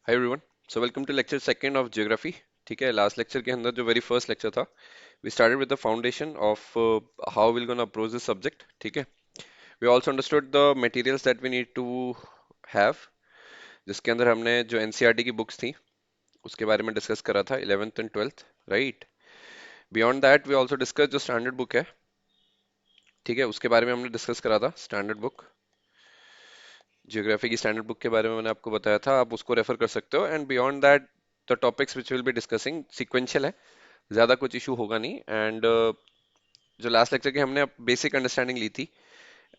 Hi everyone. So welcome to lecture second of geography. ठीक है, last lecture के अंदर जो वेरी फर्स्ट लेक्चर था, we started with the foundation of how will gonna approach this subject. ठीक है, we also understood the materials that we need to have, जिसके अंदर हमने जो एनसीईआरटी की बुक्स थी उसके बारे में डिस्कस करा था, 11th and 12th, right. Beyond that we also discuss जो स्टैंडर्ड बुक है, ठीक है, उसके बारे में हमने डिस्कस करा था। स्टैंडर्ड बुक, जियोग्राफी की स्टैंडर्ड बुक के बारे में मैंने आपको बताया था, आप उसको रेफर कर सकते हो। And beyond that the topics which will be discussing sequential है, ज्यादा कुछ इशू होगा नहीं। एंड जो लास्ट लेक्चर की हमने बेसिक अंडरस्टैंडिंग ली थी,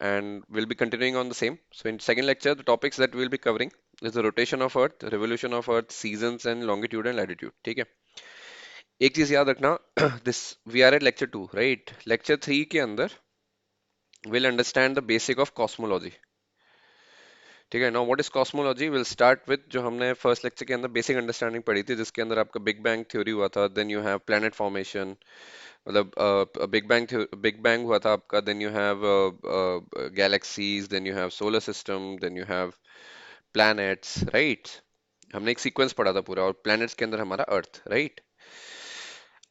and will be continuing on the same. So in second lecture the topics that will be covering is the rotation of earth, revolution of earth, seasons and longitude and latitude. ठीक है, एक चीज याद रखना, this we are at lecture 2, right. Lecture 3 के अंदर will understand the basic of cosmology. ठीक है, now what is cosmology, will start with जो हमने फर्स्ट लेक्चर के अंदर बेसिक अंडरस्टैंडिंग पढ़ी थी, जिसके अंदर आपका बिग बैंग थ्योरी हुआ था। Then you have planet formation, मतलब बिग बैंग हुआ था आपका। Then you have galaxies, then you have solar system, then you have planets, right. हमने एक सीक्वेंस पढ़ा था पूरा, और प्लैनेट्स के अंदर हमारा अर्थ, राइट।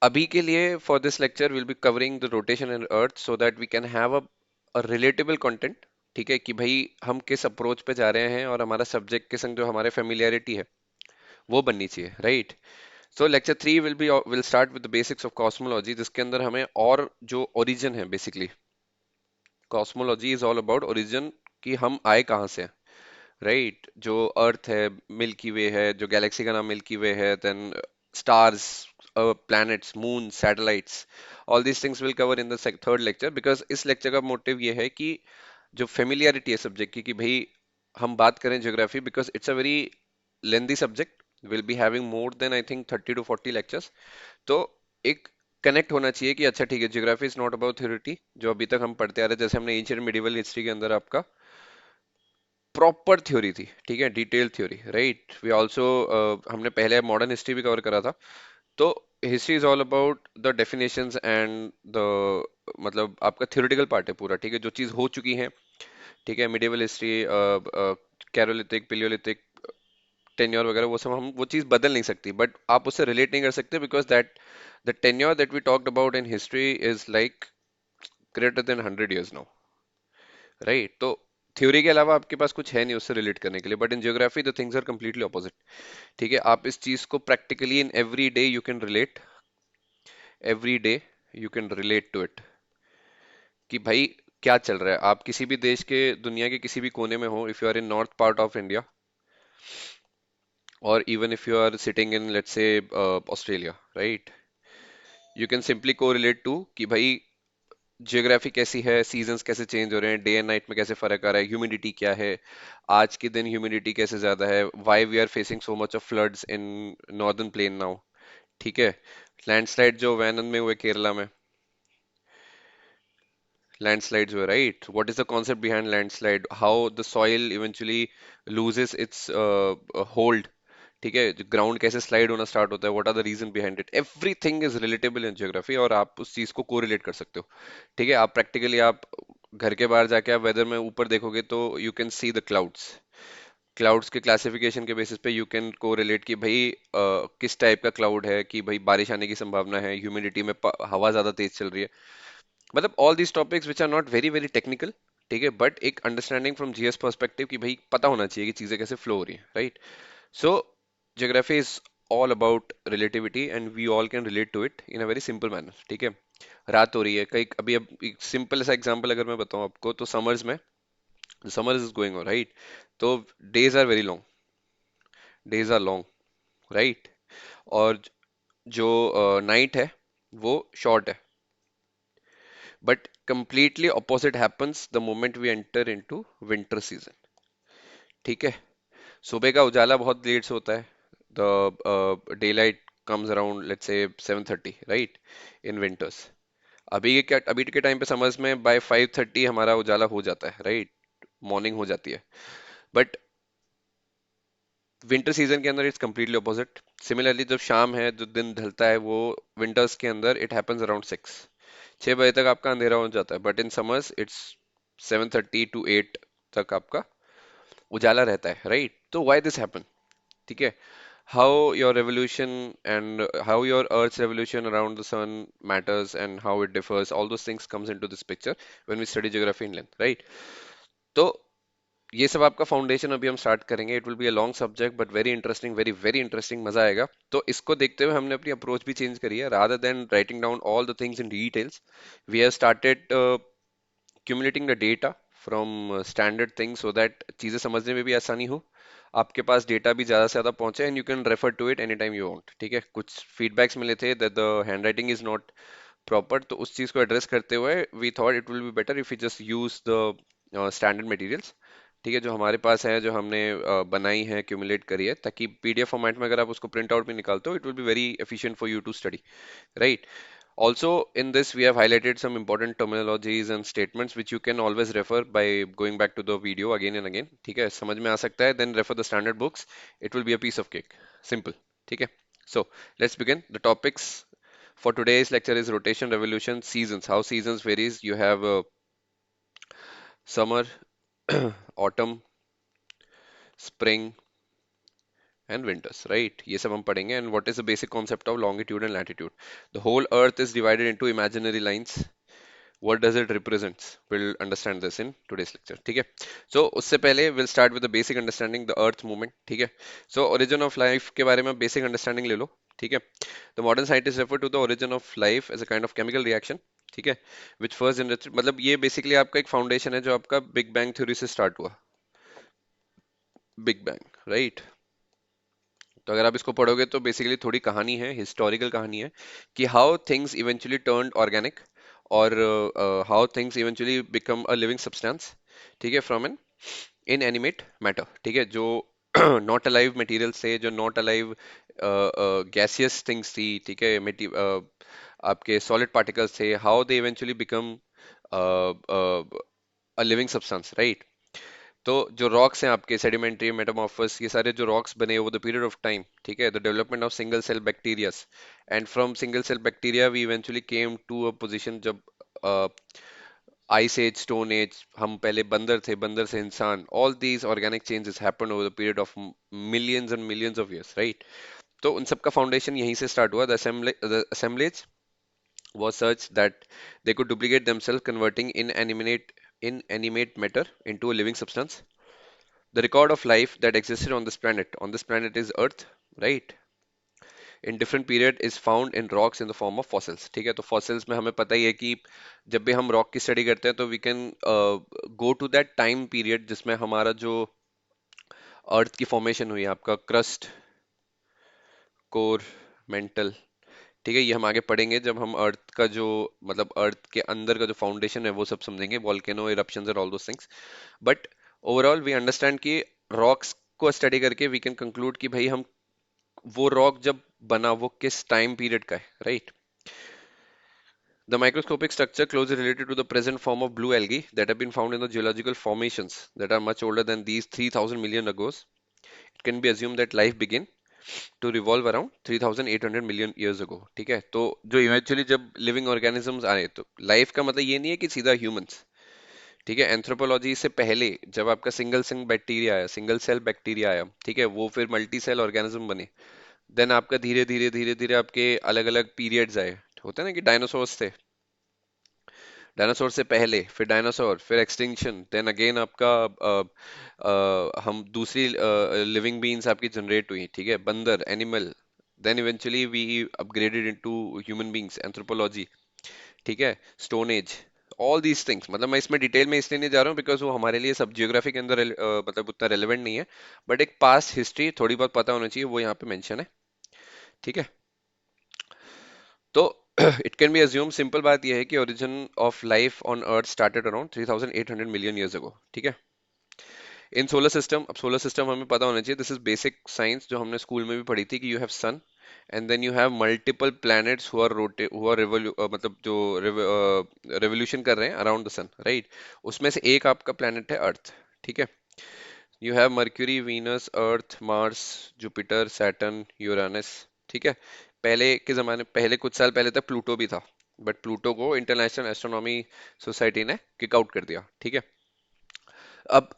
अभी के लिए for this lecture will be covering the rotation in earth so that we can have a relatable content. ठीक है, कि भाई हम किस अप्रोच पे जा रहे हैं और हमारा सब्जेक्ट के संग जो हमारे फेमिलियरिटी है वो बननी चाहिए, right. So lecture 3 will start with the basics of cosmology, जिसके अंदर हमें और जो ओरिजिन है, basically cosmology is all about origin, कि हम आए कहाँ से, राइट। जो अर्थ है, मिल्की वे है, जो गैलेक्सी का नाम मिल्की वे है, then stars, planets, moon, satellites, all these things will cover in the third lecture, because इस लेक्चर का मोटिव ये है कि जो फेमिलियरिटी है सब्जेक्ट की, कि भाई हम बात करें geography, because it's a very lengthy subject, will be having more than I think 30 to 40 lectures. तो एक कनेक्ट होना चाहिए कि अच्छा ठीक है, geography is not about theory जो अभी तक हम पढ़ते आ रहे हैं, जैसे हमने एंशिएंट मिडिवल हिस्ट्री के अंदर आपका प्रॉपर थ्योरी थी, ठीक है, detail theory, right. We also हमने पहले मॉडर्न हिस्ट्री भी कवर करा था। तो history is all about the definitions and the, मतलब आपका थ्योरेटिकल पार्ट है पूरा, ठीक है, जो चीज हो चुकी है। ठीक है, मिडिवल हिस्ट्री, कैरोलिथिक, पिलियोलिथिक, टेन्योर वगैरह, वो सब हम वो चीज बदल नहीं सकती, बट आप उससे रिलेट नहीं कर सकते, because that the tenure that we talked about in history is like greater than 100 years now, right. तो थ्योरी के अलावा आपके पास कुछ है नहीं उससे रिलेट करने के लिए, but in geography the things are completely opposite. ठीक है, आप इस चीज को practically in every day you can relate, every day you can relate to it, कि भाई क्या चल रहा है। आप किसी भी देश के, दुनिया के किसी भी कोने में हो, if you are in north part of India, और even if you are sitting in let's say Australia, right, you can simply को रिलेट टू कि भाई जियोग्राफी कैसी है, सीजन्स कैसे चेंज हो रहे हैं, डे एंड नाइट में कैसे फर्क आ रहा है, ह्यूमिडिटी क्या है, आज के दिन ह्यूमिडिटी कैसे ज्यादा है, why we are facing so much of floods in northern plain now. ठीक है, लैंडस्लाइड जो वैनन में हुए केरला में, landslides were, right? What is the concept behind landslide? How the soil eventually loses its hold. ठीक है, ग्राउंड कैसे स्लाइड होना स्टार्ट होता है, what are the reason behind it, everything is relatable in geography, और आप उस चीज को कोरिलेट कर सकते हो। ठीक है, आप प्रैक्टिकली आप घर के बाहर जाके आप वेदर में ऊपर देखोगे तो you can see the clouds, clouds के क्लासिफिकेशन के बेसिस पे यू कैन को रिलेट कि भाई किस टाइप का क्लाउड है, कि भाई बारिश आने की संभावना है, ह्यूमिडिटी में हवा ज्यादा तेज चल रही है, मतलब all these topics which are not very very technical. ठीक है, बट एक अंडरस्टैंडिंग फ्रॉम जीएस पर्सपेक्टिव कि भाई पता होना चाहिए कि चीजें कैसे फ्लो हो रही है, right. So geography is all about relativity, and we all can relate to it in a very simple manner. ठीक है, रात हो रही है कई, अभी अब एक सिंपल सा एग्जांपल अगर मैं बताऊं आपको, तो समर्स में, summer is going on, right, तो days are very long, days are long, right, और जो नाइट है वो शॉर्ट है। But completely opposite happens the moment we enter into winter season। ठीक है, सुबह का उजाला बहुत देर से होता है, the day light comes around let's say 7:30, right, in winters. अभी के टाइम पे समर्स में बाय 5:30 हमारा उजाला हो जाता है, राइट, मॉर्निंग हो जाती है। बट विंटर सीजन के अंदर इट्स कम्प्लीटली ऑपोजिट। सिमिलरली जब शाम है, जो दिन ढलता है, वो विंटर्स के अंदर इट हैपेंस अराउंड 6 बजे तक आपका अंधेरा हो जाता है, but in summers it's 7:30 to 8 तक आपका उजाला रहता है, राइट। तो व्हाई दिस हैपन, ठीक है, how your revolution and how your Earth's revolution around the sun matters and how it differs, all those things comes into this picture when we study geography in length, right? तो ये सब आपका foundation अभी हम start करेंगे. It will be a long subject but very interesting, very very interesting, मजा आएगा. तो इसको देखते हुए हमने अपनी अप्रोच भी चेंज करी है. Rather than writing down all the things in details, we have started accumulating the data from standard things so that चीजें समझने में भी आसानी हो, आपके पास डेटा भी ज्यादा से ज्यादा पहुंचे, and you can refer to it any time you want. ठीक है, कुछ फीडबैक्स मिले थे that the hand writing is not proper, तो उस चीज को एड्रेस करते हुए we thought it will be better if you just use the standard materials. ठीक है, जो हमारे पास है, जो हमने बनाई है, क्यूमुलेट करी है, ताकि पीडीएफ फॉर्मेट में अगर आप उसको प्रिंट आउट भी निकालते हो, it will be very efficient for you to study, right? Also, in this, we have highlighted some important terminologies and statements which you can always refer by going back to the video again and again. ठीक है, समझ में आ सकता है, then refer the standard books. It will be a piece of cake. Simple. ठीक है. So, let's begin. The topics for today's lecture is rotation, revolution, seasons. How seasons varies. You have summer, autumn, spring, and winters, right? ये सब हम पढ़ेंगे. And what is the basic concept of longitude and latitude? The whole Earth is divided into imaginary lines. What does it represent? We'll understand this in today's lecture. ठीक है. So उससे पहले we'll start with the basic understanding the Earth movement. ठीक है. So origin of life के बारे में basic understanding ले लो. ठीक है. The modern scientists refer to the origin of life as a kind of chemical reaction. ठीक है. Which first generated, मतलब ये basically आपका एक foundation है जो आपका Big Bang theory से start हुआ. Big Bang, right? तो अगर आप इसको पढ़ोगे तो बेसिकली थोड़ी कहानी है, हिस्टोरिकल कहानी है, कि how things eventually turned organic, और how things eventually become a living substance. ठीक है, फ्रॉम एन इनएनिमेट मैटर. ठीक है, जो नॉट अलाइव मटेरियल से, जो नॉट अलाइव गैसियस थिंग्स थी, ठीक है, आपके सॉलिड पार्टिकल्स थे, how they eventually become a living substance, right? तो जो रॉक्स हैं आपके, सेडिमेंट्री, मेटामॉर्फस, ये सारे जो रॉक्स बने over the period of time, ठीक है, the development of single cell bacterias, and from single cell bacteria we eventually came to a position जब आइस एज, स्टोन एज, हम पहले बंदर थे, बंदर से इंसान, all these organic changes happened over the period of millions and millions of years, right? तो उन सब का फाउंडेशन यहीं से स्टार्ट हुआ. The assemblage was such that they could duplicate themselves, converting inanimate matter into a living substance. The record of life that existed on this planet is Earth, right? In different period is found in rocks in the form of fossils. ठीक है, तो fossils में हमें पता ही है कि जब भी हम रॉक की स्टडी करते हैं तो we can go to that time period जिसमें हमारा जो अर्थ की फॉर्मेशन हुई, आपका क्रस्ट, कोर, मेंटल. ठीक है, ये हम आगे पढ़ेंगे जब हम अर्थ का जो, मतलब अर्थ के अंदर का जो फाउंडेशन है वो सब समझेंगे, वॉल्केनो, इरप्शंस और all those things. But overall we understand कि रॉक्स को स्टडी करके वी कैन कंक्लूड कि भाई हम, वो रॉक जब बना वो किस टाइम पीरियड का है, right? The microscopic structure closely related to the present form of blue algae that have been found in the geological formations that are much older than these 3000 million ago. It can be assumed that life began to revolve around 3800 million years ago. ठीक है, तो जो eventually जब living organisms आए, तो life का मतलब ये नहीं है कि सीधा ह्यूमंस. ठीक है, एंथ्रोपोलॉजी से पहले जब आपका सिंगल सिंग बैक्टीरिया आया, सिंगल सेल बैक्टीरिया आया, ठीक है, वो फिर मल्टी सेल ऑर्गेनिज्म बने. देन आपका धीरे धीरे धीरे धीरे आपके अलग अलग पीरियड्स आए. होता है ना कि डायनासोर्स थे, डायनासोर से पहले, फिर डायनासोर, फिर एक्सटिंक्शन, देन अगेन आपका हम दूसरी लिविंग बीइंग्स आपकी जनरेट हुई. ठीक है, बंदर, animal, then eventually we upgraded into human beings, anthropology. ठीक है, stone age, all these things. मतलब मैं इसमें डिटेल में इसलिए नहीं जा रहा हूँ बिकॉज वो हमारे लिए सब जियोग्राफी के अंदर मतलब उतना रेलेवेंट नहीं है, बट एक पास्ट हिस्ट्री थोड़ी बहुत पता होना चाहिए, वो यहाँ पे मेंशन है. ठीक है, तो it can be assume, simple बात यह है कि origin of life on earth started around 3800 million years ago. ठीक है, इन सोलर सिस्टम, अब सोलर सिस्टम हमें पता होना चाहिए, दिस इज बेसिक साइंस जो हमने स्कूल में भी पढ़ी थी, कि you have sun and then you have multiple planets who are मतलब जो रेवोल्यूशन कर रहे हैं अराउंड द सन, राइट? उसमें से एक आपका प्लैनेट है अर्थ. ठीक है, you have mercury, Venus, earth, Mars, Jupiter, Saturn, Uranus. ठीक है, पहले के जमाने, पहले कुछ साल पहले तक प्लूटो भी था, बट प्लूटो को इंटरनेशनल एस्ट्रोनॉमी सोसाइटी ने किक आउट कर दिया. ठीक है, अब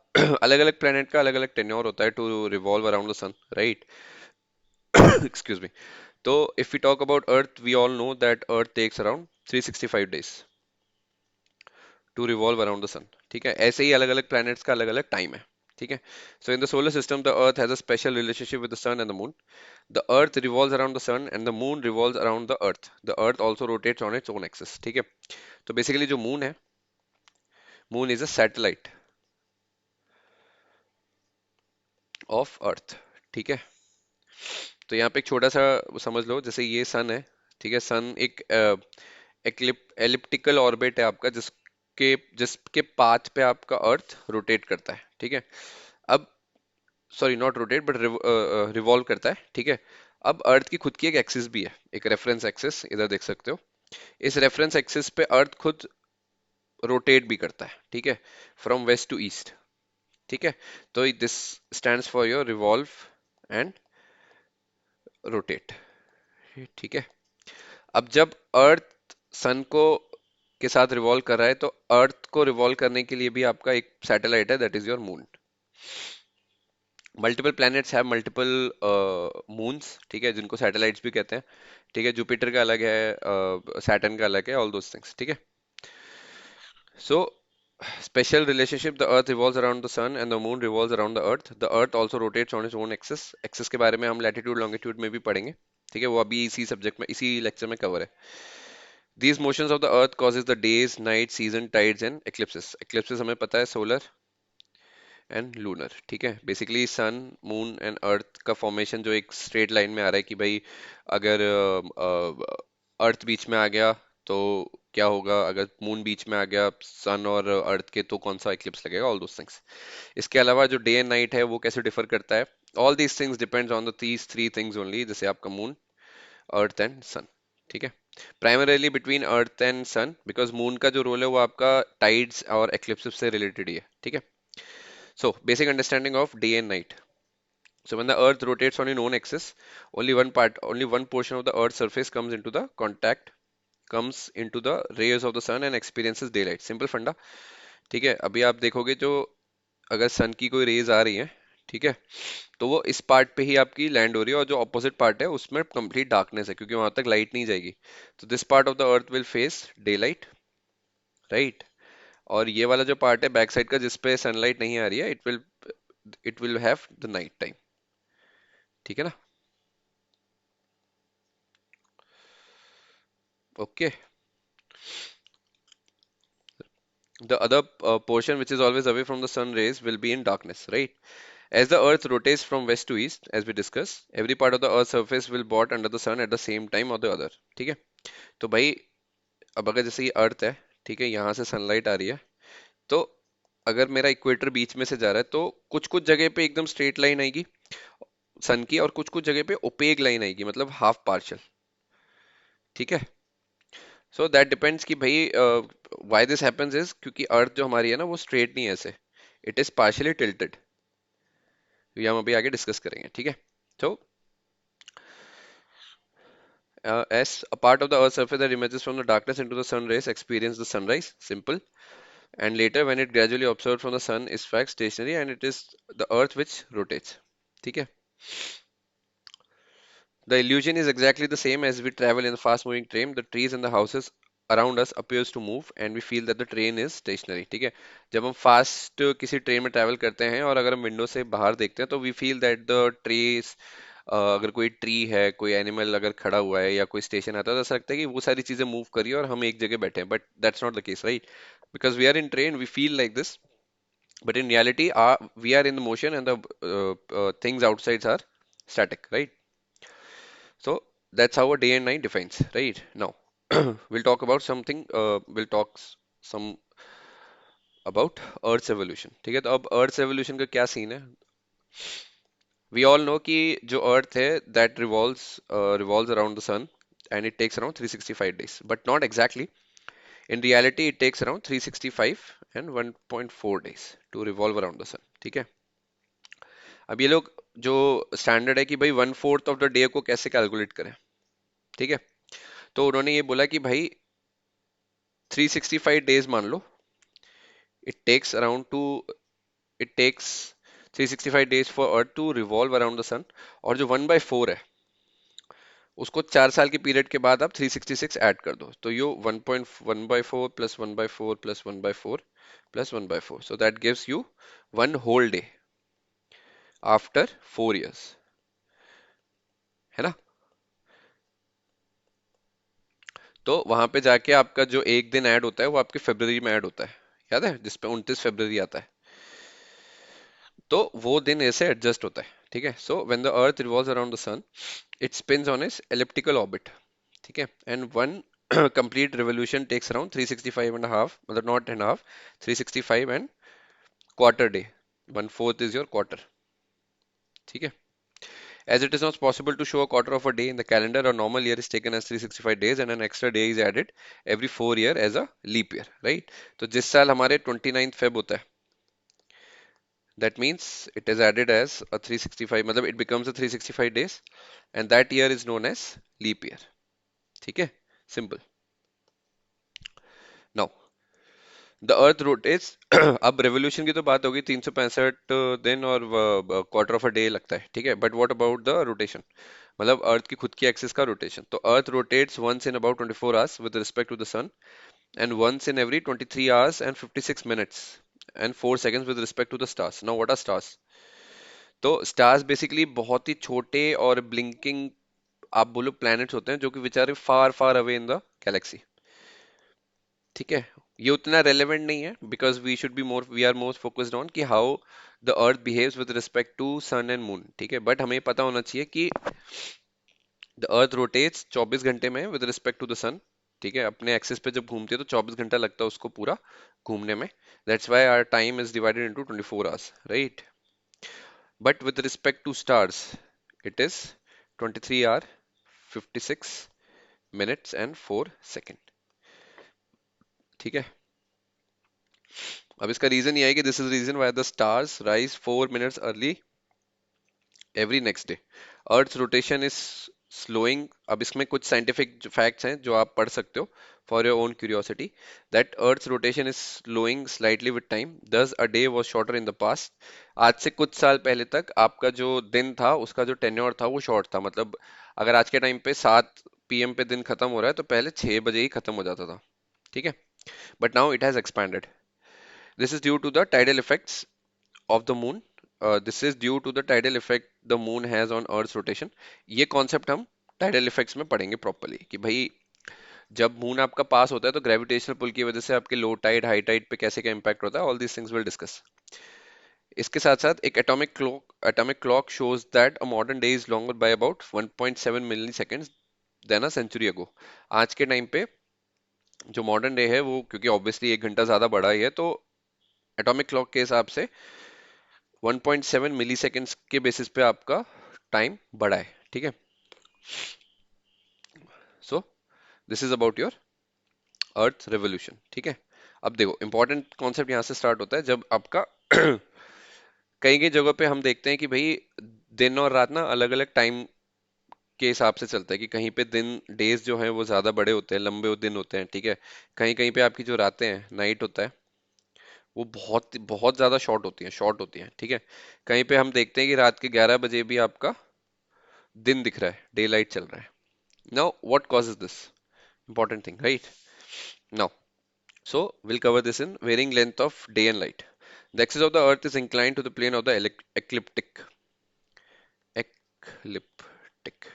अलग अलग प्लेनेट का अलग अलग टेन्योर होता है to revolve around the sun, right? Excuse me. तो if we talk about earth, we all know that earth takes around 365 days to revolve around the sun. ठीक है, ऐसे ही अलग अलग प्लैनेट्स का अलग अलग टाइम है। ठीक है, so in the solar system the earth has a special relationship with the sun and the moon. The earth revolves around the sun and the moon revolves around the earth. The earth also rotates on its own axis. ठीक है, तो basically जो moon है, moon is a satellite of earth. ठीक है, तो यहाँ पे एक छोटा सा समझ लो, जैसे ये सन है। ठीक है, सन एक एलिप्टिकल ऑर्बिट है आपका, जिसके पाथ पे आपका अर्थ रोटेट करता है। ठीक है, अब sorry, not rotate but revolve करता है। ठीक है, अब अर्थ की खुद की एक एक्सिस भी है, एक रेफरेंस एक्सिस, इधर देख सकते हो। इस रेफरेंस एक्सिस पे अर्थ खुद रोटेट भी करता है। ठीक है, फ्रॉम वेस्ट टू ईस्ट। ठीक है, तो this stands for your revolve and rotate. ठीक है, अब जब अर्थ सन को के साथ रिवॉल्व कर रहा है, तो अर्थ को रिवॉल्व करने के लिए भी आपका एक सैटेलाइट है, that is your moon. Multiple planets have multiple moons. ठीक है, जिनको सैटेलाइट्स भी कहते हैं। ठीक है, जुपिटर का अलग है, सैटर्न का अलग है, ऑल दोस थिंग्स। ठीक है, सो special relationship, the earth revolves around the sun and the moon revolves around the earth. The earth also rotates on its own axis. Axis के बारे में हम लैटिट्यूड लॉन्गिट्यूड में भी पढ़ेंगे। ठीक है, वो अभी इसी सब्जेक्ट में, इसी लेक्चर में कवर है। These motions of the earth causes the days, night, season, tides and eclipses. Eclipses हमें पता है, सोलर एंड लूनर। ठीक है, basically sun, moon and earth का फॉर्मेशन जो एक स्ट्रेट लाइन में आ रहा है कि भाई अगर अर्थ बीच में आ गया तो क्या होगा, अगर मून बीच में आ गया सन और अर्थ के, तो कौन सा इक्लिप्स लगेगा, ऑल दोस थिंग्स। इसके अलावा जो डे एंड नाइट है वो कैसे डिफर करता है, all these things depends on the these three things only, जैसे आपका मून, अर्थ एंड सन। ठीक है, primarily between earth and sun, because moon का जो रोल है वो आपका टाइड्स और एक्लिप्सिस से रिलेटेड ही है। ठीक है, so basic understanding of day and night. So when the earth rotates on its own axis, only one portion of the earth's surface comes into the rays of the sun and experiences daylight. Simple फंडा। ठीक है, अभी आप देखोगे जो, अगर सन की कोई रेज आ रही है, ठीक है, तो वो इस पार्ट पे ही आपकी लैंड हो रही है, और जो ऑपोजिट पार्ट है उसमें कंप्लीट डार्कनेस है, क्योंकि वहां तक लाइट नहीं जाएगी। तो this part of the earth will face day light, right? और ये वाला जो पार्ट है बैक साइड का, जिसपे सनलाइट नहीं आ रही है, it will have the night time. ठीक है ना? Okay, the other portion which is always away from the sun rays will be in darkness, right? As the earth rotates from west to east, as we discussed, every part of the earth's surface will brought under the sun at the same time or the other। ठीक है, तो भाई अब अगर जैसे ये अर्थ है, ठीक है, यहाँ से सनलाइट आ रही है, तो अगर मेरा इक्वेटर बीच में से जा रहा है, तो कुछ कुछ जगह पे एकदम स्ट्रेट लाइन आएगी सन की, और कुछ कुछ जगह पे ओपेक लाइन आएगी, मतलब हाफ पार्शियल। ठीक है, सो दैट डिपेंड्स कि भाई व्हाई दिस हैपेंस इज, क्योंकि अर्थ जो हमारी है ना, वो स्ट्रेट नहीं है ऐसे, इट इज पार्शियली टिल्टेड। ये हम अभी आगे डिस्कस करेंगे। ठीक है, so as a part of the earth's surface that emerges from the darkness into the sun rays experience the sunrise, simple, and later when it gradually observed from the sun is fact stationary and it is the earth which rotates। ठीक है, the illusion is exactly the same as we travel in a fast moving train, the trees and the houses around us appears to move and we feel that the train is stationary। ठीक है, जब हम fast किसी train में travel करते हैं और अगर हम विंडो से बाहर देखते हैं, तो we feel that the trees, अगर कोई ट्री है, कोई एनिमल अगर खड़ा हुआ है या कोई स्टेशन आता है, तो ऐसा लगता है कि वो सारी चीजें मूव करी और हम एक जगह बैठे हैं, but that's not the case, right? Because we are in train, we feel like this, but in reality we are in the motion and the things outside are static, right? So that's how a day and night defines, right? Now we'll talk about something, some about Earth's evolution। ठीक है, तो अब Earth's evolution का क्या scene है? We all know कि जो Earth है that revolves around the sun and it takes around 365 days, but not exactly. In reality, it takes around 365 and 1.4 days to revolve around the sun। ठीक है, अब ये लोग जो स्टैंडर्ड है कि भाई 1/4 ऑफ द डे को कैसे कैलकुलेट करें। ठीक है, तो उन्होंने ये बोला कि भाई 365 डेज मान लो, it takes around to it takes 365 days for Earth to revolve around the sun. और जो 1/4 है उसको 4 साल के पीरियड के बाद आप 366 ऐड कर दो, तो यो 1.1/4 plus 1/4 plus 1/4 plus 1/4, so that gives you one whole day after 4 years, है ना? तो वहां पे जाके आपका जो एक दिन ऐड होता है वो आपके फरवरी में ऐड होता है, याद है, जिसपे 29 फरवरी आता है, तो वो दिन ऐसे एडजस्ट होता है, ठीक है? So when the earth revolves around the sun, it spins on its elliptical orbit, ठीक है? And one complete revolution takes around 365 and a half, मतलब not and a half, 365 and quarter day, 1/4 is your quarter, ठीक है? As it is not possible to show a quarter of a day in the calendar, a normal year is taken as 365 days and an extra day is added every 4 year as a leap year, right? तो जिस साल हमारे 29 Feb होता है, that means it is added as a 365, मतलब it becomes a 365 days and that year is known as leap year, ठीक है? Simple. Now the earth rotates अब रेवोल्यूशन की तो बात होगी, 365 दिन और क्वार्टर ऑफ अ डे लगता है, ठीक है? But what about the rotation, मतलब अर्थ की खुद की एक्सिस का रोटेशन, तो earth rotates once in about 24 hours with respect to the sun and once in every 23 hours and 56 minutes and 4 seconds with respect to the stars. Now what are stars? तो stars basically बहुत ही छोटे और blinking, आप बोलो planets होते हैं जो कि बेचारे far far away in the galaxy, ठीक है? ये उतना रेलेवेंट नहीं है because we are most focused on कि how the earth behaves with respect to sun and moon, ठीक है? बट हमें पता होना चाहिए कि द अर्थ रोटेट्स 24 घंटे में with respect to the sun, ठीक है? अपने एक्सिस पे जब घूमती है तो 24 घंटा लगता है उसको पूरा घूमने में. That's why our time is divided into 24 hours, right? But with respect to stars it is 23 hour 56 minutes and 4 second, ठीक है? अब इसका रीजन ये है कि this is reason why the stars rise 4 minutes early every next day. Earth rotation is slowing. अब इसमें कुछ साइंटिफिक फैक्ट्स हैं जो आप पढ़ सकते हो for your own curiosity, that earth rotation is slowing slightly with time, thus a day was shorter in the past. आज से कुछ साल पहले तक आपका जो दिन था उसका जो टेन्योर था वो शॉर्ट था, मतलब अगर आज के टाइम पे 7 PM पे दिन खत्म हो रहा है तो पहले 6 बजे ही खत्म हो जाता था, ठीक है? But now it has expanded. This is due to the tidal effects of the moon. This is due to the tidal effect the moon has on Earth's rotation. ये कॉन्सेप्ट हम टाइडल इफेक्ट्स में पढ़ेंगे properly कि भाई जब moon आपका पास होता है तो ग्रेविटेशनल पुल की वजह से आपके लो टाइड हाई टाइड पे कैसे क्या इंपैक्ट होता है, all these things will discuss. इसके साथ साथ एक atomic clock shows that a modern day is longer by about 1.7 milliseconds than a century ago. आज के टाइम पे जो मॉडर्न डे है वो क्योंकि ऑब्वियसली 1 घंटा ज्यादा बड़ा ही है, तो एटॉमिक क्लॉक के हिसाब से 1.7 मिली सेकेंड्स के बेसिस पे आपका टाइम बढ़ा है, ठीक है? So this is about your earth revolution, ठीक है? अब देखो इंपॉर्टेंट कॉन्सेप्ट यहाँ से स्टार्ट होता है जब आपका कई कई जगहों पे हम देखते हैं कि भाई दिन और रात ना अलग अलग टाइम के हिसाब से चलता है, कि कहीं पे दिन डेज जो हैं वो ज्यादा बड़े होते हैं, लंबे दिन होते हैं, ठीक है? कहीं कहीं पे आपकी जो रातें हैं, नाइट होता है, वो बहुत बहुत ज्यादा शॉर्ट होती हैं, ठीक है? कहीं पे हम देखते हैं कि रात के 11 बजे भी आपका दिन दिख रहा है, डे लाइट चल रहा है. Now what causes this, important thing, right? Now so we'll cover this in varying length of day and light. The axis of the earth is inclined to the plane of the ecliptic. ecliptic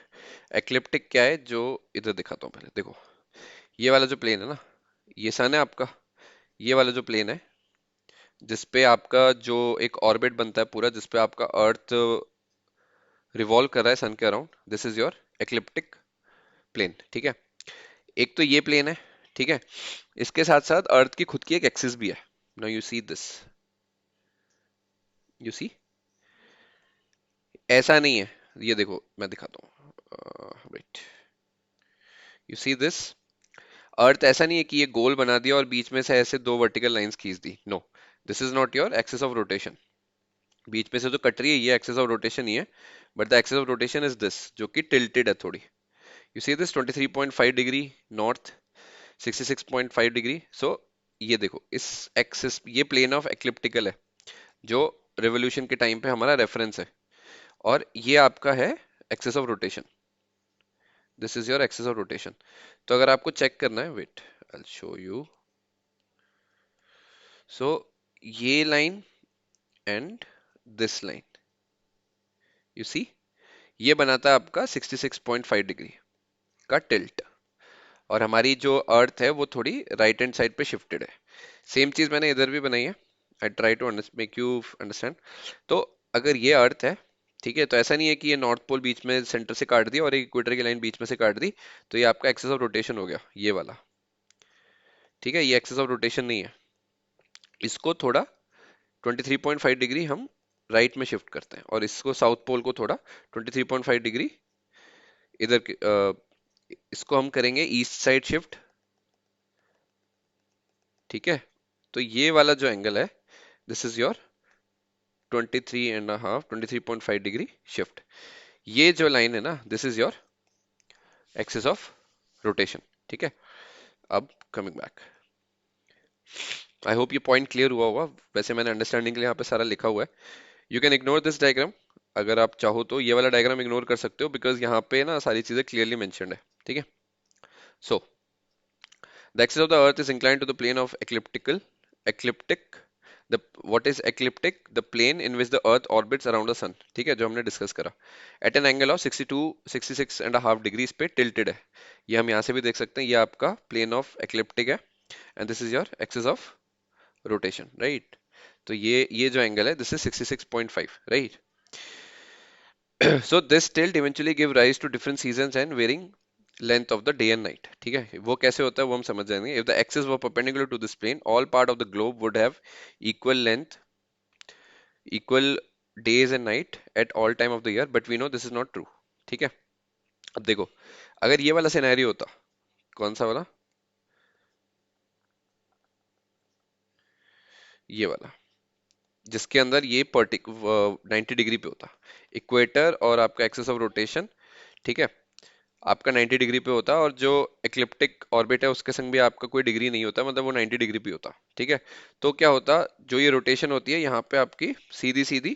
ecliptic क्या है, जो इधर दिखाता हूँ पहले देखो. ये वाला जो प्लेन है ना, ये सन है आपका, ये वाला जो प्लेन है जिसपे आपका जो एक ऑर्बिट बनता है पूरा, जिसपे आपका अर्थ रिवॉल्व कर रहा है सन के around, this is your ecliptic plane, ठीक है? एक तो ये प्लेन है, ठीक है? इसके साथ साथ अर्थ की खुद की एक एक्सिस भी है. Now you see this, you see, ऐसा नहीं है, ये देखो मैं दिखाता हूँ, wait, you see this. Earth ऐसा नहीं है कि ये गोल बना दिया और बीच में से ऐसे दो वर्टिकल लाइंस खींच दी, no, this is not your axis of rotation. बीच में से जो कट रही है ये एक्सिस ऑफ रोटेशन ही है, but the axis of rotation is this, जो कि टिल्टेड है थोड़ी. You see this 23.5 degree north, 66.5 degree. So ये देखो इस एक्सिस, ये प्लेन ऑफ एक्लिप्टिकल है, जो रेवोल्यूशन के टाइम पे हमारा रेफरेंस है, और ये आपका है axis of rotation. This is your axis of rotation. तो अगर आपको चेक करना है, wait I will show you. So ये line and this line, you see, ये बनाता है आपका 66.5 डिग्री का टिल्ट, और हमारी जो अर्थ है वो थोड़ी राइट हैंड साइड पे शिफ्टेड है। सेम चीज मैंने इधर भी बनाई है। I try to make you understand. तो अगर ये अर्थ है, ठीक है, तो ऐसा नहीं है कि ये नॉर्थ पोल बीच में सेंटर से काट दिया और एक इक्वेटर की लाइन बीच में से काट दी, तो ये आपका एक्सिस ऑफ रोटेशन हो गया ये वाला। ठीक है, ये एक्सिस ऑफ रोटेशन नहीं है। इसको थोड़ा 23.5 डिग्री हम राइट में शिफ्ट करते हैं, और इसको साउथ पोल को थोड़ा 23.5 डिग्री इधर इसको हम करेंगे ईस्ट साइड शिफ्ट। ठीक है, तो ये वाला जो एंगल है, this is your 23.5 degree shift. ये जो लाइन है ना, this is your axis of rotation. ठीक है, अब कमिंग बैक, आई होप ये पॉइंट क्लियर हुआ होगा। वैसे मैंने अंडरस्टैंडिंग के लिए यहाँ पे सारा लिखा हुआ है। You can ignore this diagram. अगर आप चाहो तो ये वाला डायग्राम इग्नोर कर सकते हो, बिकॉज यहाँ पे ना सारी चीजें क्लियरली मेंशन्ड है। ठीक है, सो the axis of the earth is inclined to the plane of ecliptic. The what is ecliptic? The plane in which the earth orbits around the sun. ठीक है, जो हमने डिस्कस करा। At an angle of 66.5 degrees पे tilted है। ये हम यहाँ से भी देख सकते हैं, ये आपका plane of ecliptic है, and this is your axis of rotation, right? तो ये जो एंगल है, this is 66.5, right? So this tilt eventually give rise to different seasons and varying length of the day and night. ठीक है, वो कैसे होता है वो हम समझ जाएंगे। If the axis were perpendicular to this plane, all part of the globe would have equal length, equal days and night at all time of the year, but we know this is not true. ठीक है, अब देखो, अगर ये वाला scenario होता, कौन सा वाला, ये वाला, जिसके अंदर ये 90 डिग्री पे होता इक्वेटर, और आपका एक्सिस ऑफ रोटेशन, ठीक है, आपका 90 डिग्री पे होता, और जो एक्लिप्टिक ऑर्बिट है उसके संग भी आपका कोई डिग्री नहीं होता, मतलब वो 90 डिग्री पे होता। ठीक है, तो क्या होता, जो ये रोटेशन होती है यहाँ पे आपकी सीधी सीधी